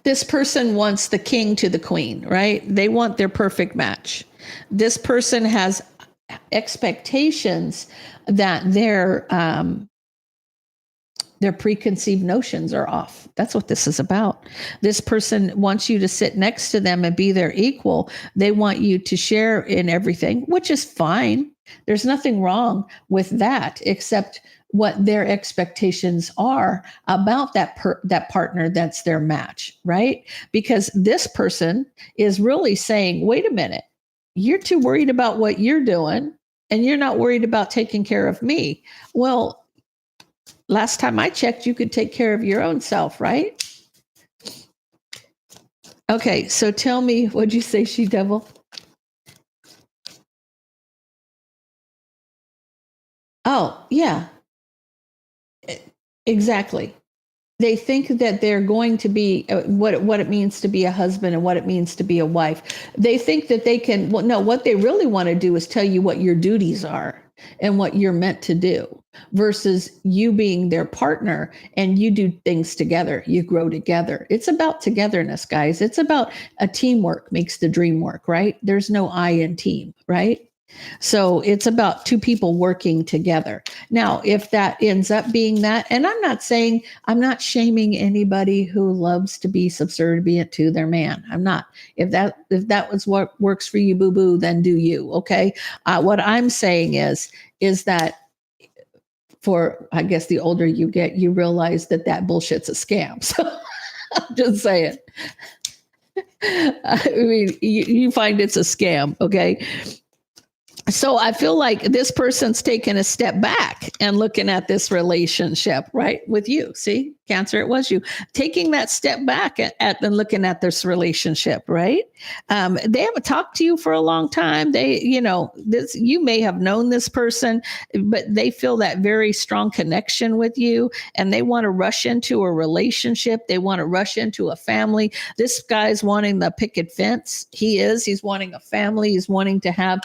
this person wants the king to the queen, right? They want their perfect match. This person has expectations that Their preconceived notions are off. That's what this is about. This person wants you to sit next to them and be their equal. They want you to share in everything, which is fine. There's nothing wrong with that, except what their expectations are about that partner that's their match, right? Because this person is really saying, wait a minute, you're too worried about what you're doing and you're not worried about taking care of me. Well, last time I checked, you could take care of your own self, right? Okay, so tell me, what'd you say, she devil? Oh, yeah, exactly. They think that they're going to be what it means to be a husband and what it means to be a wife. They think that they can, well, no, what they really want to do is tell you what your duties are and what you're meant to do versus you being their partner and you do things together. You grow together. It's about togetherness, guys. It's about a teamwork makes the dream work, right? There's no I in team, right? So it's about two people working together. Now, if that ends up being that, and I'm not shaming anybody who loves to be subservient to their man. I'm not. If that was what works for you, boo boo, then do you. Okay. What I'm saying is that for, I guess, the older you get, you realize that bullshit's a scam. So I'm just saying. I mean, you find it's a scam. Okay. So I feel like this person's taking a step back and looking at this relationship, right? With you. See, Cancer, it was you taking that step back at and looking at this relationship, right? They haven't talked to you for a long time. You may have known this person, but they feel that very strong connection with you and they want to rush into a relationship. They want to rush into a family. This guy's wanting the picket fence. He's wanting a family. He's wanting to have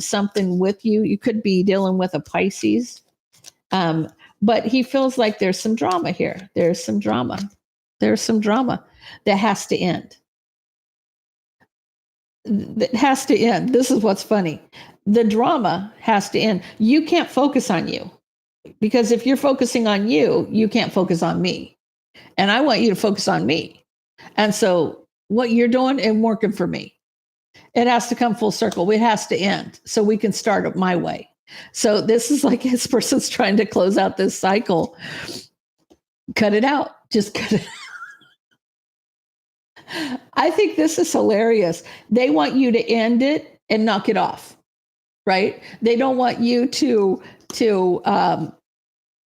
something with you. You could be dealing with a Pisces. But he feels like there's some drama here. There's some drama. There's some drama that has to end. That has to end. This is what's funny. The drama has to end. You can't focus on you because if you're focusing on you, you can't focus on me. And I want you to focus on me. And so what you're doing isn't working for me. It has to come full circle. It has to end so we can start it my way. So this is like this person's trying to close out this cycle. Cut it out. Just cut it. I think this is hilarious. They want you to end it and knock it off, right? They don't want you to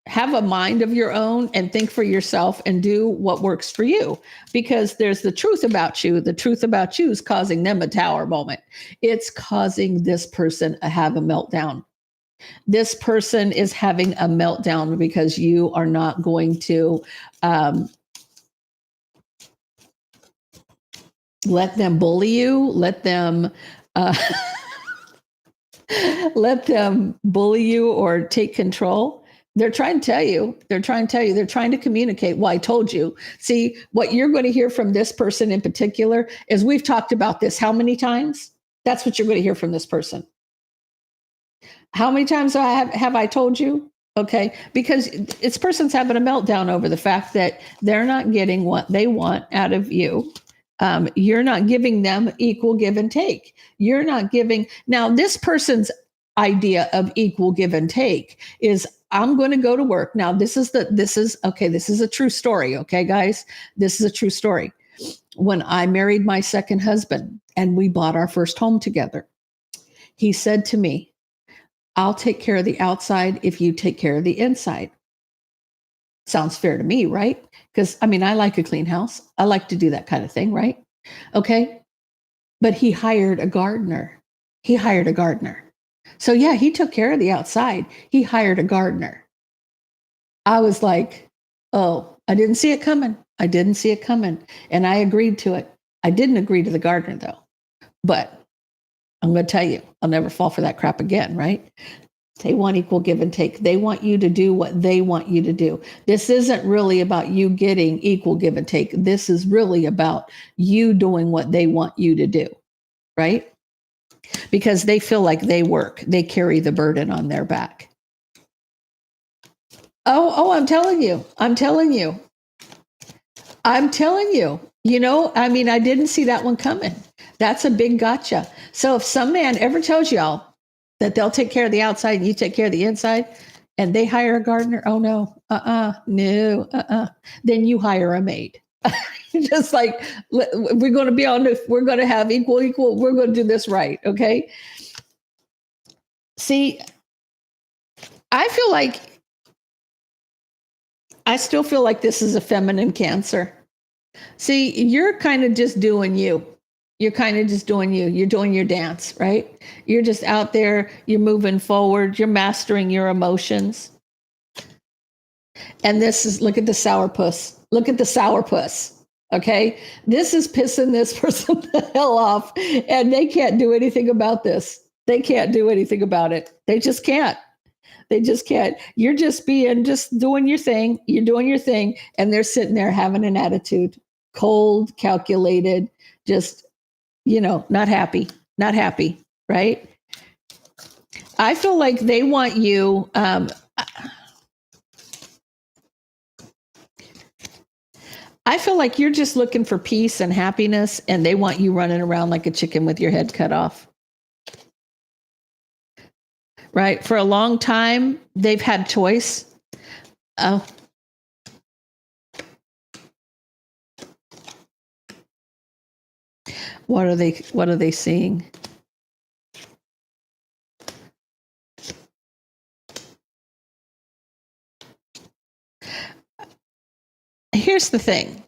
have a mind of your own and think for yourself and do what works for you because there's the truth about you. The truth about you is causing them a tower moment. It's causing this person to have a meltdown. This person is having a meltdown because you are not going to let them bully you, let them bully you or take control. They're trying to tell you, they're trying to communicate. Well, I told you. See, what you're going to hear from this person in particular is we've talked about this how many times? That's what you're going to hear from this person. How many times have I told you? Okay, because this person's having a meltdown over the fact that they're not getting what they want out of you. You're not giving them equal give and take. You're not giving. Now, this person's idea of equal give and take is I'm going to go to work. Now, this is a true story. Okay, guys, this is a true story. When I married my second husband and we bought our first home together, he said to me, I'll take care of the outside if you take care of the inside. Sounds fair to me, right? Because I mean, I like a clean house. I like to do that kind of thing, right? Okay. But he hired a gardener. So yeah, he took care of the outside. He hired a gardener. I was like, oh, I didn't see it coming. And I agreed to it. I didn't agree to the gardener though. But I'm going to tell you, I'll never fall for that crap again, right? They want equal give and take. They want you to do what they want you to do. This isn't really about you getting equal give and take. This is really about you doing what they want you to do, right? Because they feel like they carry the burden on their back. I'm telling you. I mean, I didn't see that one coming. That's a big gotcha. So if some man ever tells y'all that they'll take care of the outside and you take care of the inside, and they hire a gardener, oh no, no, then you hire a maid. Just like we're going to be on, we're going to have equal, we're going to do this right. Okay. See, I still feel like this is a feminine Cancer. See, you're kind of just doing you. You're kind of just doing you. You're doing your dance, right? You're just out there, you're moving forward, you're mastering your emotions. And this is, look at the sourpuss. Look at the sourpuss. Okay. This is pissing this person the hell off. And they can't do anything about this. They can't do anything about it. They just can't. They just can't. You're just doing your thing. You're doing your thing. And they're sitting there having an attitude, cold, calculated, just, not happy, right? I feel like they want you. I feel like you're just looking for peace and happiness, and they want you running around like a chicken with your head cut off. Right? For a long time, they've had choice. Oh. What are they seeing? Here's the thing.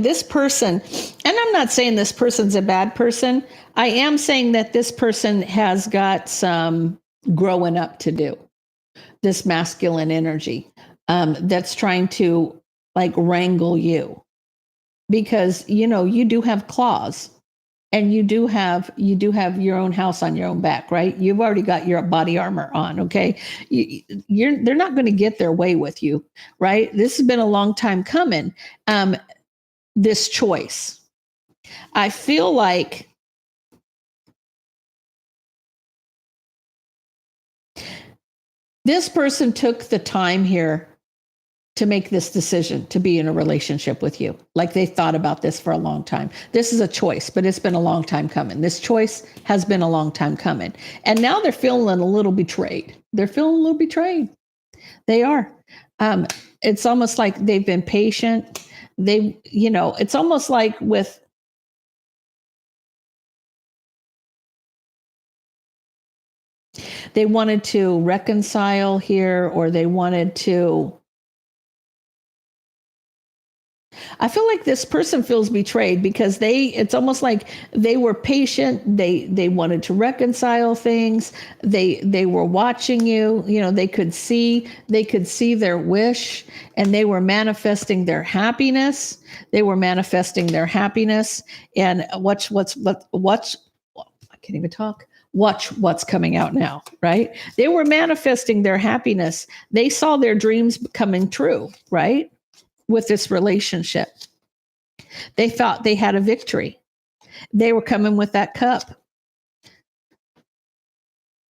This person, and I'm not saying this person's a bad person. I am saying that this person has got some growing up to do. This masculine energy that's trying to like wrangle you, because you do have claws, and you do have your own house on your own back, right? You've already got your body armor on, okay? They're not going to get their way with you, right? This has been a long time coming. This choice, I feel like this person took the time here to make this decision to be in a relationship with you. Like they thought about this for a long time. This is a choice, but it's been a long time coming. This choice has been a long time coming. And now they're feeling a little betrayed. They are. It's almost like they've been patient. It's almost like they wanted to reconcile here, or they wanted to. I feel like this person feels betrayed because it's almost like they were patient. They wanted to reconcile things. They were watching you, they could see their wish, and they were manifesting their happiness. And watch, I can't even talk. Watch what's coming out now, right? They were manifesting their happiness. They saw their dreams coming true, right? With this relationship, they thought they had a victory. They were coming with that cup.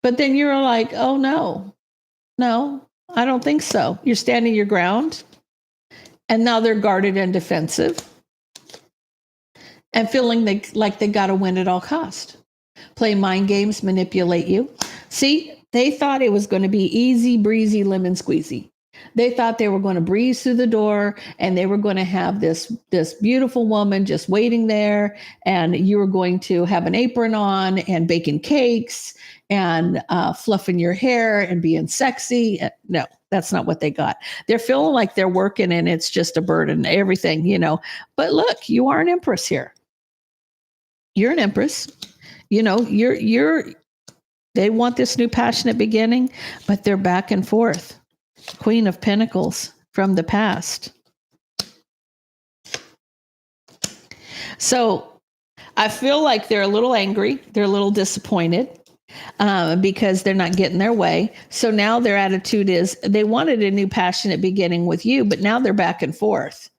But then you're like, oh no, I don't think so. You're standing your ground. And now they're guarded and defensive and feeling like they got to win at all cost. Play mind games, manipulate you. See, they thought it was going to be easy breezy, lemon squeezy. They thought they were going to breeze through the door, and they were going to have this beautiful woman just waiting there, and you were going to have an apron on and baking cakes and fluffing your hair and being sexy. No, that's not what they got. They're feeling like they're working and it's just a burden, everything, But look, you are an empress here. You're an empress. They want this new passionate beginning, but they're back and forth. Queen of Pentacles from the past. So I feel like they're a little angry. They're a little disappointed because they're not getting their way. So now their attitude is they wanted a new passionate beginning with you, but now they're back and forth.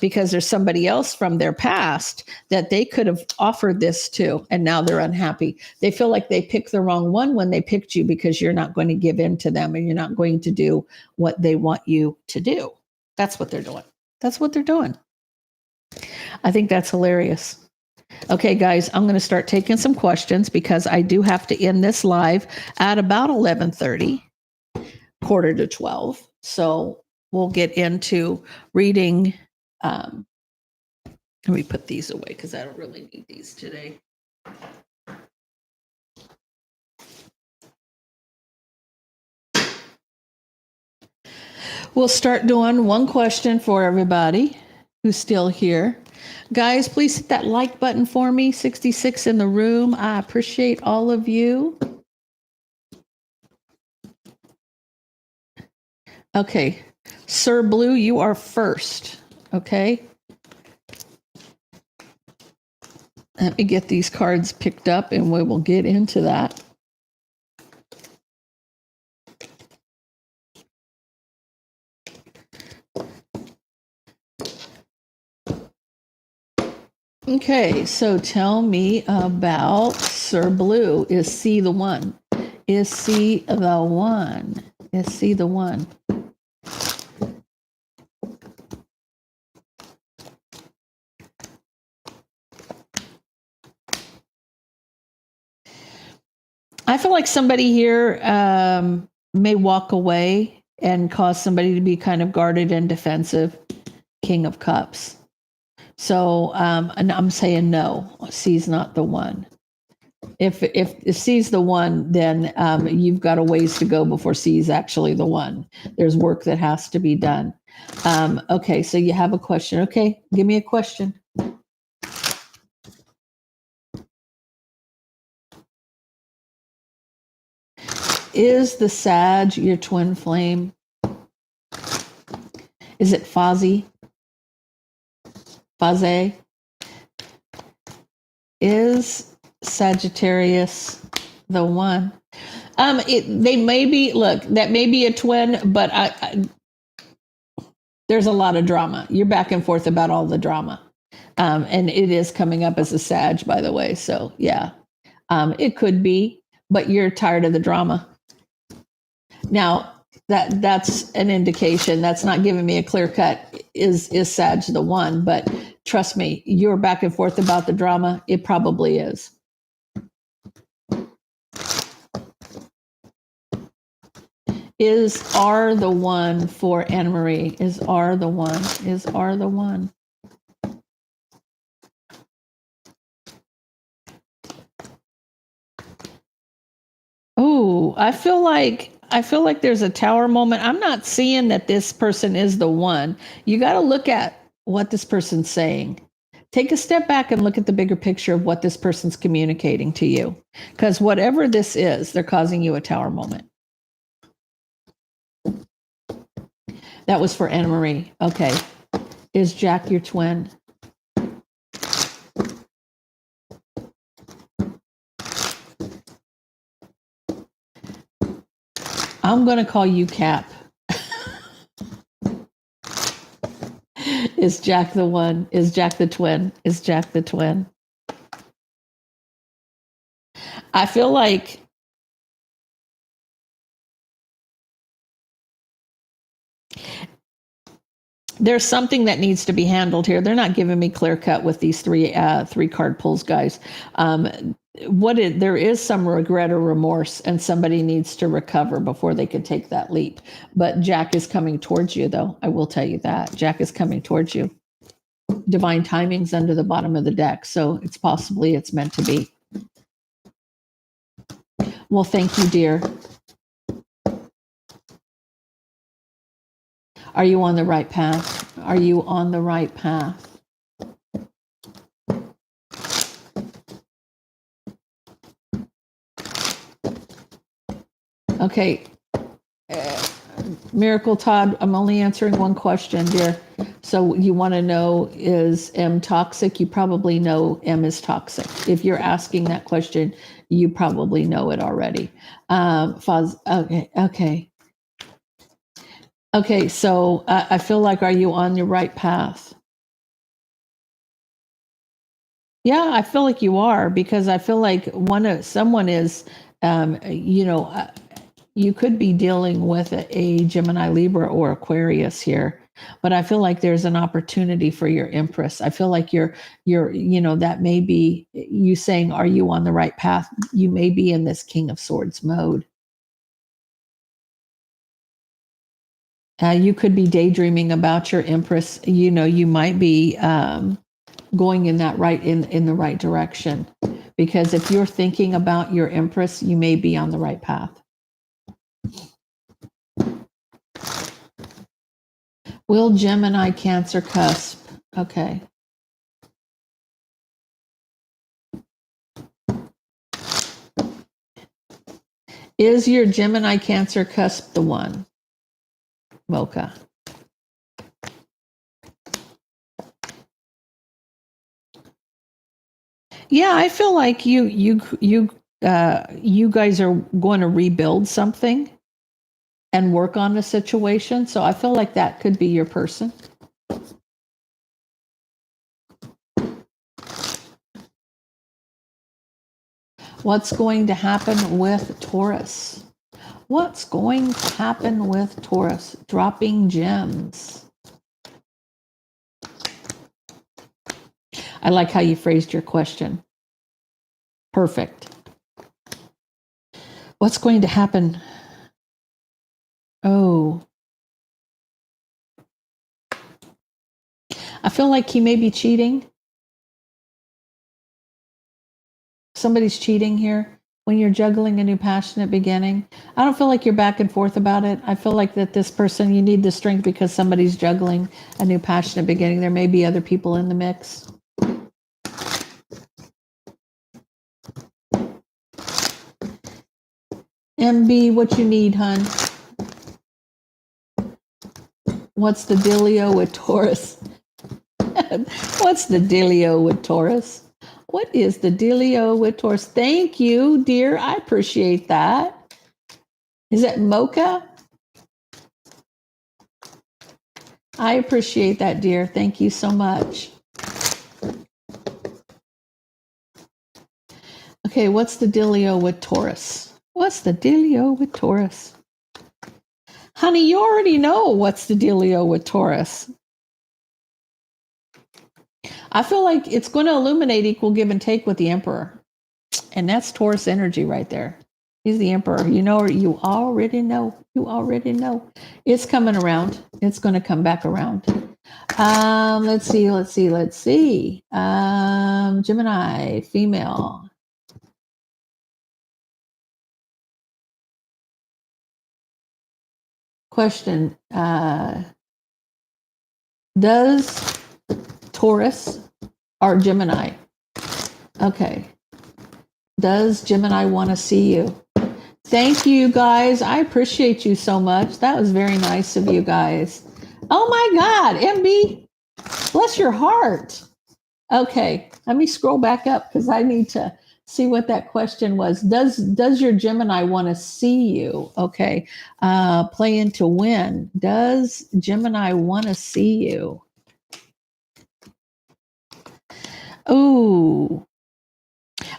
because there's somebody else from their past that they could have offered this to, and now they're unhappy. They feel like they picked the wrong one when they picked you because you're not going to give in to them and you're not going to do what they want you to do. That's what they're doing. That's what they're doing. I think that's hilarious. Okay, guys, I'm going to start taking some questions because I do have to end this live at about 11:30, quarter to 12. So we'll get into reading. Let me put these away because I don't really need these today. We'll start doing one question for everybody who's still here. Guys, please hit that like button for me. 66 in the room. I appreciate all of you. Okay. Sir Blue, you are first. Okay. Let me get these cards picked up and we will get into that. Okay, so tell me about Sir Blue. Is C the one? Is C the one? Is C the one? I feel like somebody here may walk away and cause somebody to be kind of guarded and defensive. King of Cups. So, and I'm saying no, C's not the one. If C's the one, then you've got a ways to go before C's actually the one. There's work that has to be done. Okay, so you have a question. Okay, give me a question. Is the Sag your twin flame? Is it Faze? Faze? Is Sagittarius the one? They may be, look, that may be a twin, but there's a lot of drama. You're back and forth about all the drama. And it is coming up as a Sag, by the way. So yeah, it could be, but you're tired of the drama. Now, that's an indication. That's not giving me a clear cut. Is Sag the one? But trust me, you're back and forth about the drama. It probably is. Is R the one for Anna Marie? Is R the one? Is R the one? Oh, I feel like there's a tower moment. I'm not seeing that this person is the one. You got to look at what this person's saying. Take a step back and look at the bigger picture of what this person's communicating to you. Because whatever this is, they're causing you a tower moment. That was for Anna Marie. Okay. Is Jack your twin? I'm going to call you Cap. Is Jack the one? Is Jack the twin? Is Jack the twin? I feel like there's something that needs to be handled here. They're not giving me clear cut with these three card pulls, guys. There is some regret or remorse, and somebody needs to recover before they can take that leap. But Jack is coming towards you, though. I will tell you that Jack is coming towards you. Divine timing's under the bottom of the deck, so it's meant to be. Well, thank you, dear. Are you on the right path? Are you on the right path? Okay. Miracle Todd, I'm only answering one question, dear. So you want to know, is M toxic? You probably know M is toxic. If you're asking that question, you probably know it already. Okay, so I feel like, are you on the right path? Yeah, I feel like you are, because I feel like someone is, you know, you could be dealing with a Gemini, Libra, or Aquarius here, but I feel like there's an opportunity for your Empress. I feel like that may be you saying, "Are you on the right path?" You may be in this King of Swords mode. You could be daydreaming about your Empress. You might be going in the right direction, because if you're thinking about your Empress, you may be on the right path. Will Gemini Cancer cusp? Okay. Is your Gemini Cancer cusp the one? Mocha. Yeah, I feel like you guys are going to rebuild something and work on a situation. So I feel like that could be your person. What's going to happen with Taurus? What's going to happen with Taurus? Dropping gems. I like how you phrased your question. Perfect. What's going to happen? Oh, I feel like he may be cheating. Somebody's cheating here when you're juggling a new passionate beginning. I don't feel like you're back and forth about it. I feel like that this person, you need the strength because somebody's juggling a new passionate beginning. There may be other people in the mix. MB, what you need, hun? What's the dealio with Taurus? What's the dealio with Taurus? What is the dealio with Taurus? Thank you, dear. I appreciate that. Is it Mocha? I appreciate that, dear. Thank you so much. Okay, what's the dealio with Taurus? What's the dealio with Taurus? Honey, you already know what's the dealio with Taurus. I feel like it's going to illuminate equal give and take with the Emperor. And that's Taurus energy right there. He's the Emperor. You already know. You already know. It's coming around. It's going to come back around. Let's see. Gemini, female. Question. Does Taurus or Gemini? Okay. Does Gemini want to see you? Thank you, guys. I appreciate you so much. That was very nice of you guys. Oh my God, MB, bless your heart. Okay, let me scroll back up because I need to see what that question was. Does your Gemini want to see you? Okay, play into win. Does Gemini want to see you? Ooh.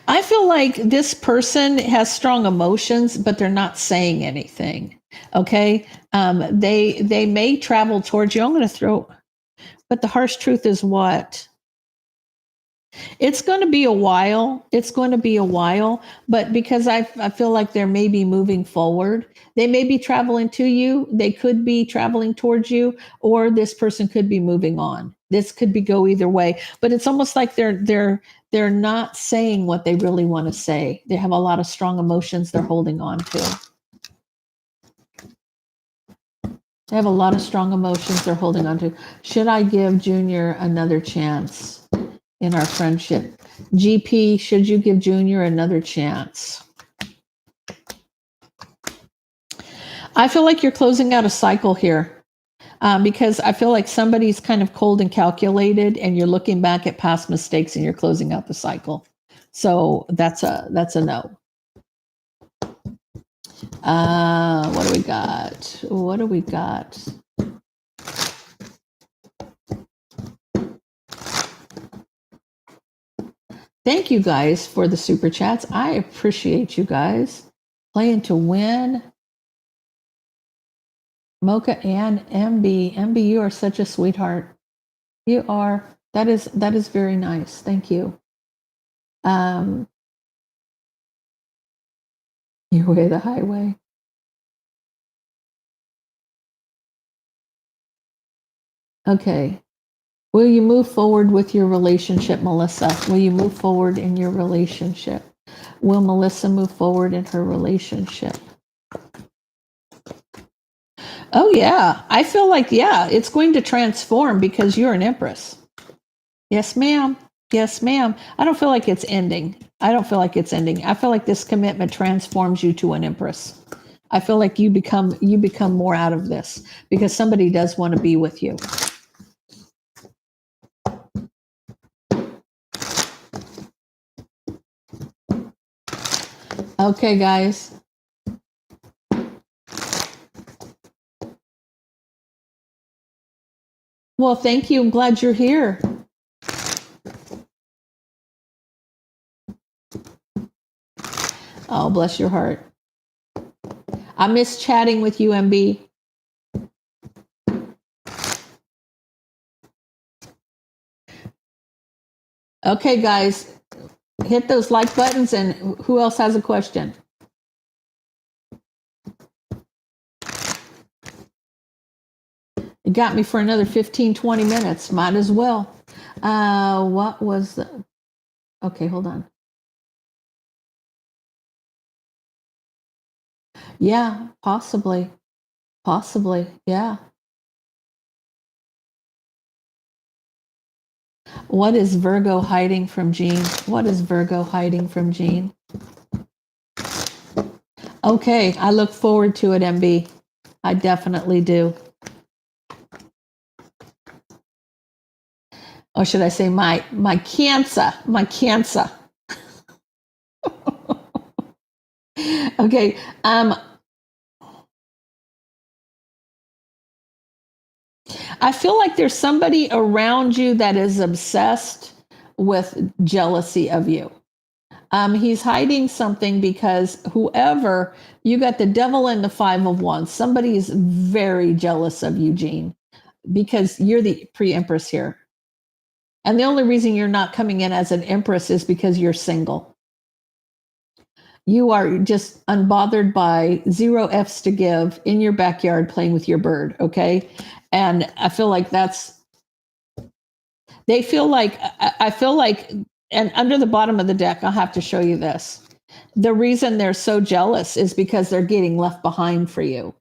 I feel like this person has strong emotions, but they're not saying anything. Okay, they may travel towards you. I'm going to throw, but the harsh truth is what? It's going to be a while. It's going to be a while, but because I feel like they're maybe moving forward. They may be traveling to you. They could be traveling towards you, or this person could be moving on. This could be go either way, but it's almost like they're not saying what they really want to say. They have a lot of strong emotions they're holding on to. They have a lot of strong emotions they're holding on to. Should I give Junior another chance in our friendship? GP, should you give Junior another chance? I feel like you're closing out a cycle here. Because I feel like somebody's kind of cold and calculated, and you're looking back at past mistakes and you're closing out the cycle. So that's a no. What do we got? What do we got? Thank you guys for the super chats. I appreciate you guys. Playing to win. Mocha and MB. MB, you are such a sweetheart. You are. That is very nice. Thank you. Your way the highway. Okay. Will you move forward with your relationship, Melissa? Will you move forward in your relationship? Will Melissa move forward in her relationship? Oh, yeah. I feel like, yeah, it's going to transform because you're an empress. Yes, ma'am. Yes, ma'am. I don't feel like it's ending. I don't feel like it's ending. I feel like this commitment transforms you to an empress. I feel like you become more out of this because somebody does want to be with you. Okay, guys. Well, thank you. I'm glad you're here. Oh, bless your heart. I miss chatting with you, MB. Okay, guys, hit those like buttons, and who else has a question? It got me for another 15, 20 minutes. Might as well. What was the... Okay, hold on. Yeah, possibly. Possibly, yeah. What is Virgo hiding from Jean? What is Virgo hiding from Jean? Okay, I look forward to it, MB. I definitely do. Or should I say my Cancer, my Cancer. Okay, I feel like there's somebody around you that is obsessed with jealousy of you. He's hiding something because whoever, you got the devil and the 5 of Wands. Somebody is very jealous of you, Jean, because you're the pre-empress here. And the only reason you're not coming in as an empress is because you're single. You are just unbothered by 0 F's to give in your backyard playing with your bird, okay? And I feel like they feel like, I feel like, and under the bottom of the deck, I'll have to show you this. The reason they're so jealous is because they're getting left behind for you.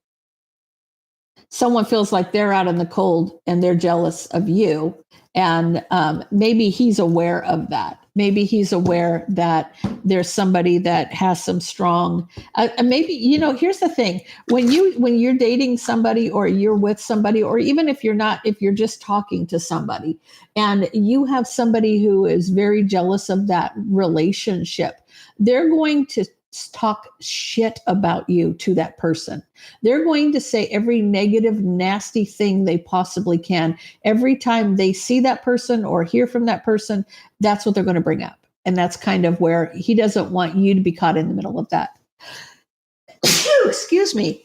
Someone feels like they're out in the cold and they're jealous of you. And maybe he's aware of that. Maybe he's aware that there's somebody that has some strong, maybe, here's the thing. When you're dating somebody or you're with somebody, or even if you're not, if you're just talking to somebody and you have somebody who is very jealous of that relationship, they're going to talk shit about you to that person. They're going to say every negative, nasty thing they possibly can. Every time they see that person or hear from that person, that's what they're going to bring up. And that's kind of where he doesn't want you to be caught in the middle of that. Excuse me.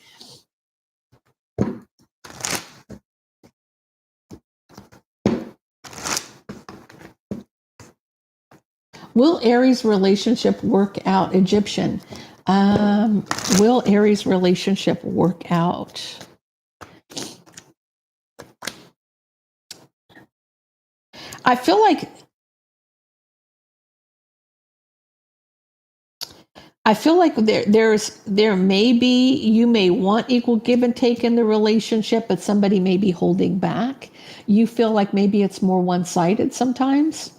Will Aries relationship work out? Egyptian. Will Aries relationship work out? I feel like there may be, you may want equal give and take in the relationship, but somebody may be holding back. You feel like maybe it's more one-sided sometimes.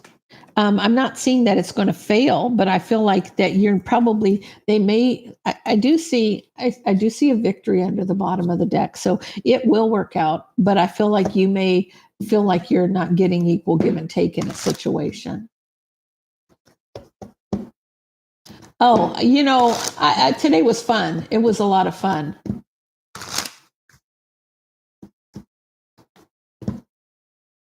I'm not seeing that it's going to fail, but I feel like that you're probably, they may, I do see a victory under the bottom of the deck. So it will work out, but I feel like you may feel like you're not getting equal give and take in a situation. Oh, today was fun. It was a lot of fun.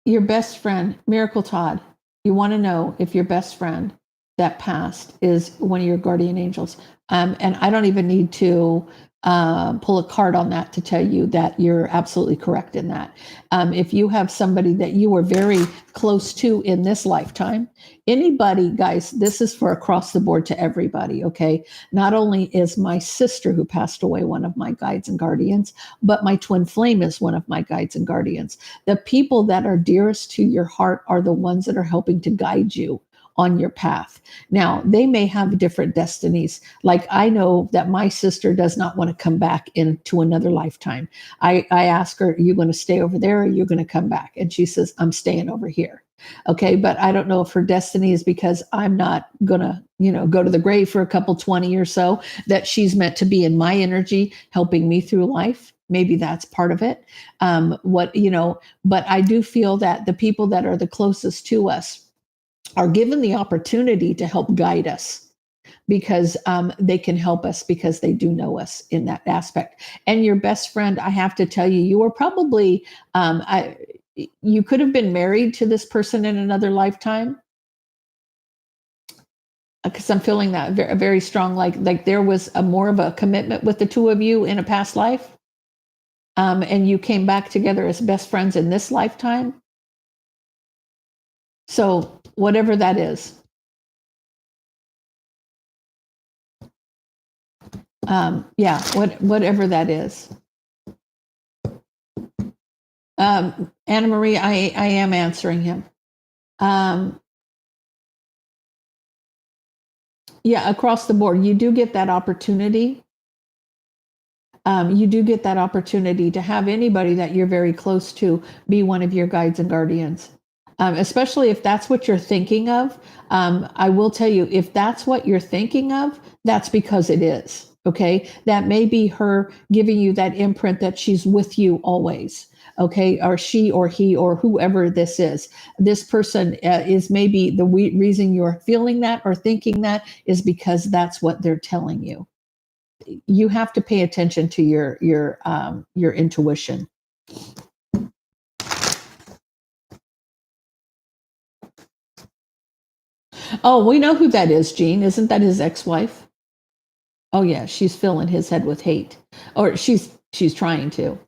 Your best friend, Miracle Todd. You want to know if your best friend that passed is one of your guardian angels. And I don't even need to pull a card on that to tell you that you're absolutely correct in that. If you have somebody that you were very close to in this lifetime, anybody, guys, this is for across the board to everybody, okay? Not only is my sister who passed away one of my guides and guardians, but my twin flame is one of my guides and guardians. The people that are dearest to your heart are the ones that are helping to guide you on your path. Now, they may have different destinies. Like I know that my sister does not want to come back into another lifetime. I ask her, are you going to stay over there or are you going to come back? And she says, I'm staying over here. Okay, but I don't know if her destiny is because I'm not going to, go to the grave for a couple 20 or so, that she's meant to be in my energy, helping me through life. Maybe that's part of it. But I do feel that the people that are the closest to us are given the opportunity to help guide us because they can help us because they do know us in that aspect. And your best friend, I have to tell you, you were probably, you could have been married to this person in another lifetime. Because I'm feeling that very, very strong, like there was a more of a commitment with the two of you in a past life, and you came back together as best friends in this lifetime. So whatever that is, whatever that is. Anna Marie, I am answering him. Across the board, you do get that opportunity. You do get that opportunity to have anybody that you're very close to be one of your guides and guardians. Especially if that's what you're thinking of. I will tell you, if that's what you're thinking of, that's because it is. Okay, that may be her giving you that imprint that she's with you always. Okay, or she or he or whoever this is. This person is maybe the reason you're feeling that or thinking that is because that's what they're telling you. You have to pay attention to your intuition. Oh, we know who that is, Gene. Isn't that his ex-wife? Oh yeah, she's filling his head with hate, or she's trying to.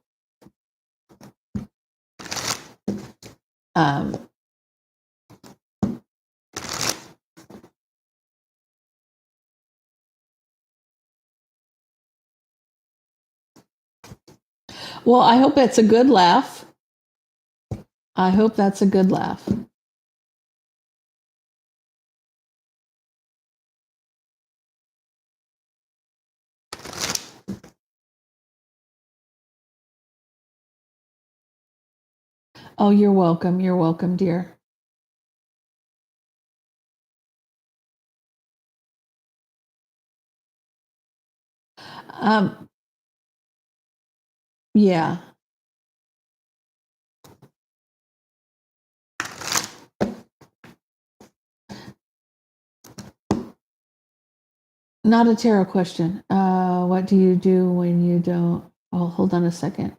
Well, I hope that's a good laugh. I hope that's a good laugh. Oh, you're welcome. You're welcome, dear. Yeah. Not a tarot question. What do you do when you don't? Oh, hold on a second.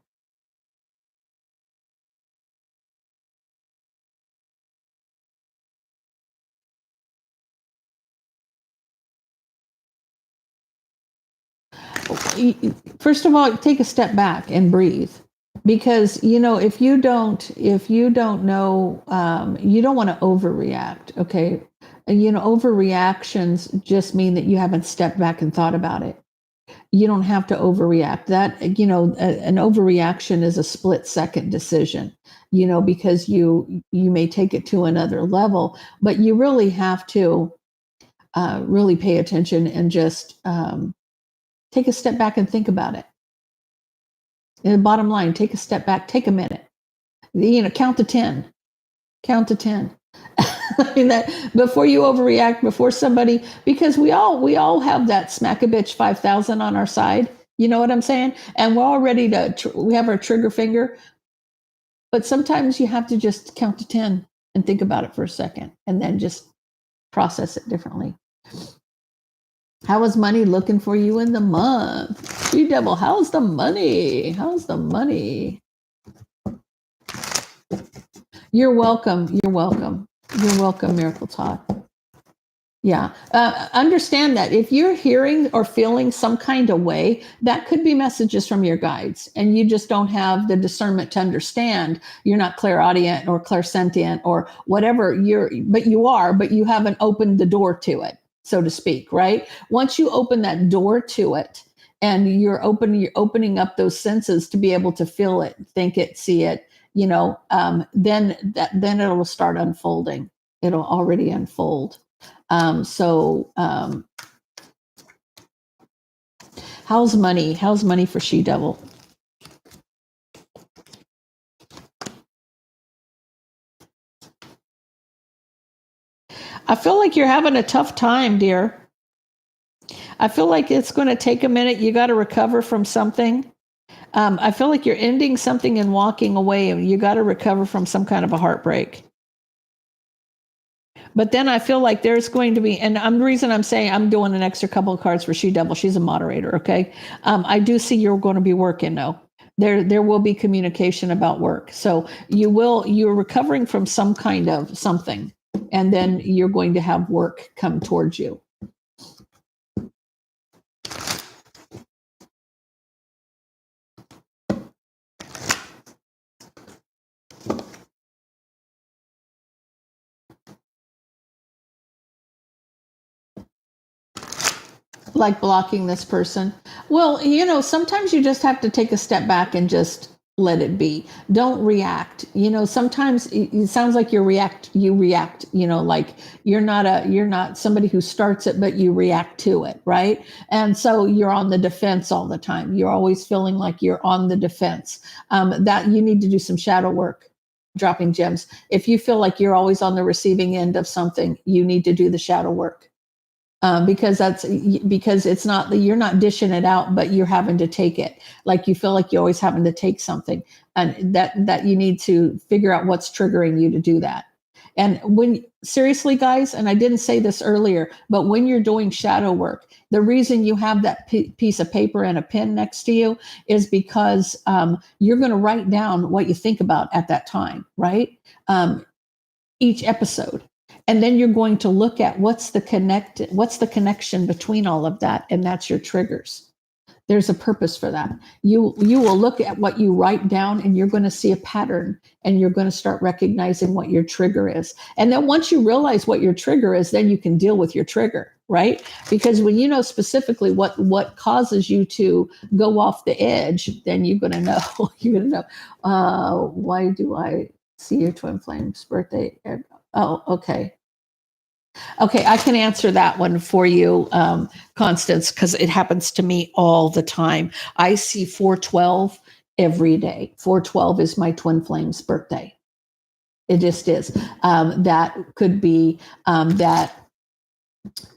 First of all, take a step back and breathe, because if you don't know, you don't want to overreact. Okay, overreactions just mean that you haven't stepped back and thought about it. You don't have to overreact. That an overreaction is a split second decision. Because you may take it to another level, but you really have to really pay attention and just take a step back and think about it. And the bottom line, take a step back, take a minute. Count to 10. Count to 10. I mean, that before you overreact, before somebody, because we all have that smack a bitch 5,000 on our side. You know what I'm saying? And we're all ready to, we have our trigger finger. But sometimes you have to just count to 10 and think about it for a second and then just process it differently. How is money looking for you in the month? She Devil, how's the money? How's the money? You're welcome. You're welcome. You're welcome, Miracle Todd. Yeah. Understand that if you're hearing or feeling some kind of way, that could be messages from your guides, and you just don't have the discernment to understand. You're not clairaudient or clairsentient or whatever but you are, but you haven't opened the door to it, so to speak, right? Once you open that door to it, and you're opening up those senses to be able to feel it, think it, see it, then it'll start unfolding. It'll already unfold. So how's money? How's money for She Devil? I feel like you're having a tough time, dear. I feel like it's going to take a minute. You got to recover from something. I feel like you're ending something and walking away, and you got to recover from some kind of a heartbreak. But then I feel like there's going to be, and the reason I'm saying I'm doing an extra couple of cards for She Devil. She's a moderator, okay? I do see you're going to be working though. There will be communication about work. So you're recovering from some kind of something, and then you're going to have work come towards you. Like blocking this person. Well, sometimes you just have to take a step back and just let it be. Don't react. Sometimes it sounds like you react, like you're not somebody who starts it, but you react to it, right? And so you're on the defense all the time. You're always feeling like you're on the defense. That you need to do some shadow work. Dropping gems. If you feel like you're always on the receiving end of something, you need to do the shadow work. Because it's not that you're not dishing it out, but you're having to take it. Like you feel like you're always having to take something, and that you need to figure out what's triggering you to do that. And when seriously, guys, and I didn't say this earlier, but when you're doing shadow work, the reason you have that piece of paper and a pen next to you is because you're going to write down what you think about at that time, right? Each episode. And then you're going to look at what's the connection between all of that, and that's your triggers. There's a purpose for that. You will look at what you write down, and you're going to see a pattern, and you're going to start recognizing what your trigger is. And then once you realize what your trigger is, then you can deal with your trigger, right? Because when you know specifically what causes you to go off the edge, then you're going to know. You're going to know. Why do I see your twin flame's birthday? Oh, okay. Okay, I can answer that one for you, Constance, because it happens to me all the time. I see 412 every day. 412 is my twin flame's birthday. It just is. That could be that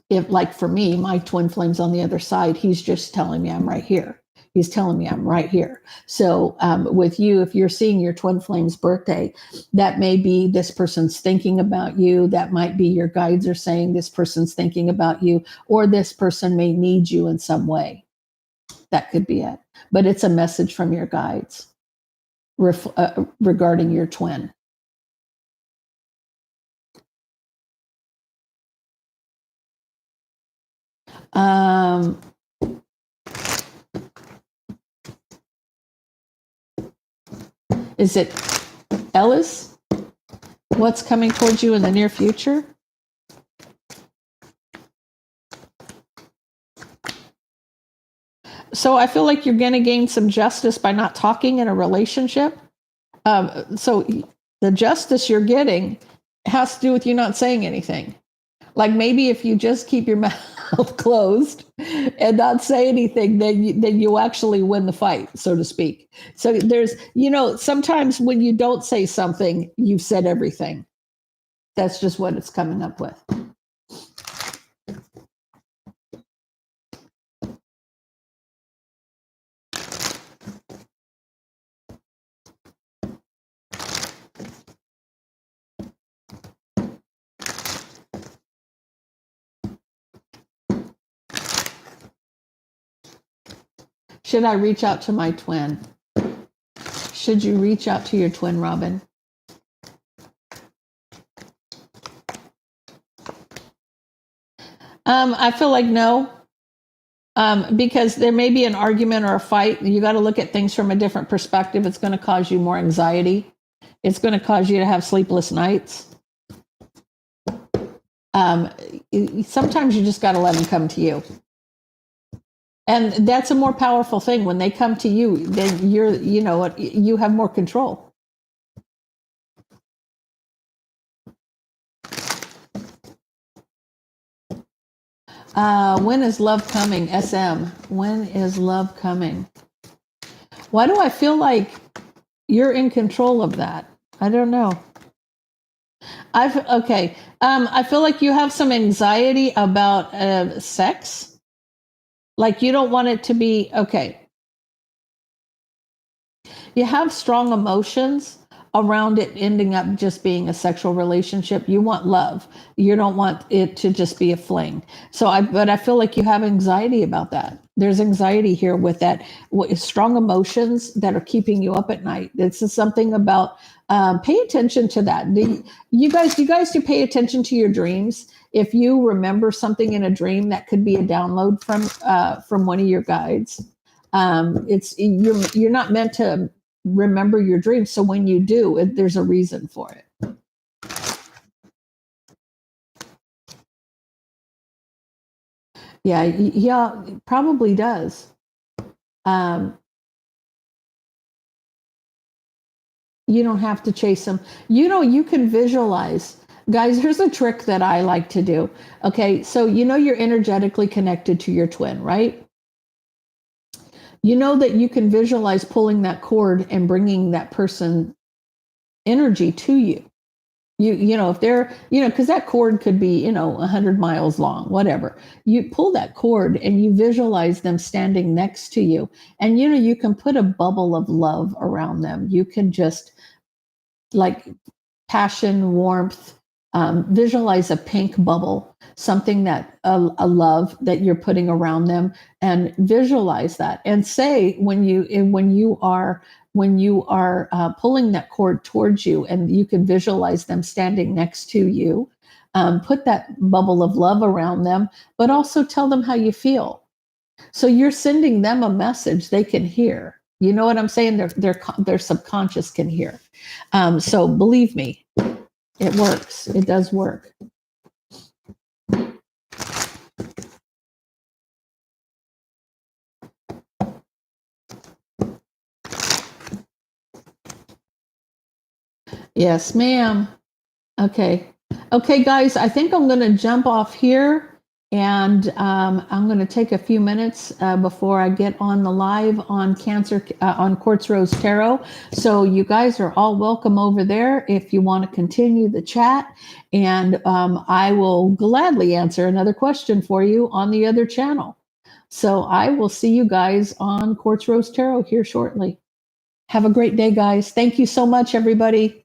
if, like for me, my twin flame's on the other side, he's just telling me I'm right here. He's telling me I'm right here. So with you, if you're seeing your twin flame's birthday, that may be this person's thinking about you. That might be your guides are saying this person's thinking about you, or this person may need you in some way. That could be it. But it's a message from your guides regarding your twin. Is it Ellis? What's coming towards you in the near future? So I feel like you're going to gain some justice by not talking in a relationship. So the justice you're getting has to do with you not saying anything. Like maybe if you just keep your mouth closed and not say anything, then you actually win the fight, so to speak. So there's, sometimes when you don't say something, you've said everything. That's just what it's coming up with. Should I reach out to my twin? Should you reach out to your twin, Robin? I feel like no, because there may be an argument or a fight. You got to look at things from a different perspective. It's going to cause you more anxiety. It's going to cause you to have sleepless nights. Sometimes you just got to let them come to you. And that's a more powerful thing. When they come to you, then you have more control. When is love coming? SM. When is love coming? Why do I feel like you're in control of that? I don't know. Okay. I feel like you have some anxiety about sex. Like you don't want it to be okay. You have strong emotions around it ending up just being a sexual relationship. You want love. You don't want it to just be a fling. But I feel like you have anxiety about that. There's anxiety here with that strong emotions that are keeping you up at night. This is something about pay attention to that. You guys do pay attention to your dreams. If you remember something in a dream, that could be a download from one of your guides. You're not meant to remember your dreams. So when you do, there's a reason for it. Yeah, probably does. You don't have to chase them. You can visualize. Guys, here's a trick that I like to do. Okay, so you're energetically connected to your twin, right? You know that you can visualize pulling that cord and bringing that person energy to you. If they're, because that cord could be, 100 miles long, whatever. You pull that cord and you visualize them standing next to you. And, you can put a bubble of love around them. You can just like passion, warmth, visualize a pink bubble, something that a love that you're putting around them, and visualize that, and say when you are pulling that cord towards you, and you can visualize them standing next to you. Put that bubble of love around them, but also tell them how you feel. So you're sending them a message they can hear. You know what I'm saying? Their subconscious can hear. So believe me, it works. It does work. Yes, ma'am. Okay. Okay, guys, I think I'm going to jump off here, and I'm going to take a few minutes before I get on the live on Quartz Rose Tarot. So you guys are all welcome over there if you want to continue the chat, and I will gladly answer another question for you on the other channel. So I will see you guys on Quartz Rose Tarot here shortly. Have a great day, guys. Thank you so much, everybody.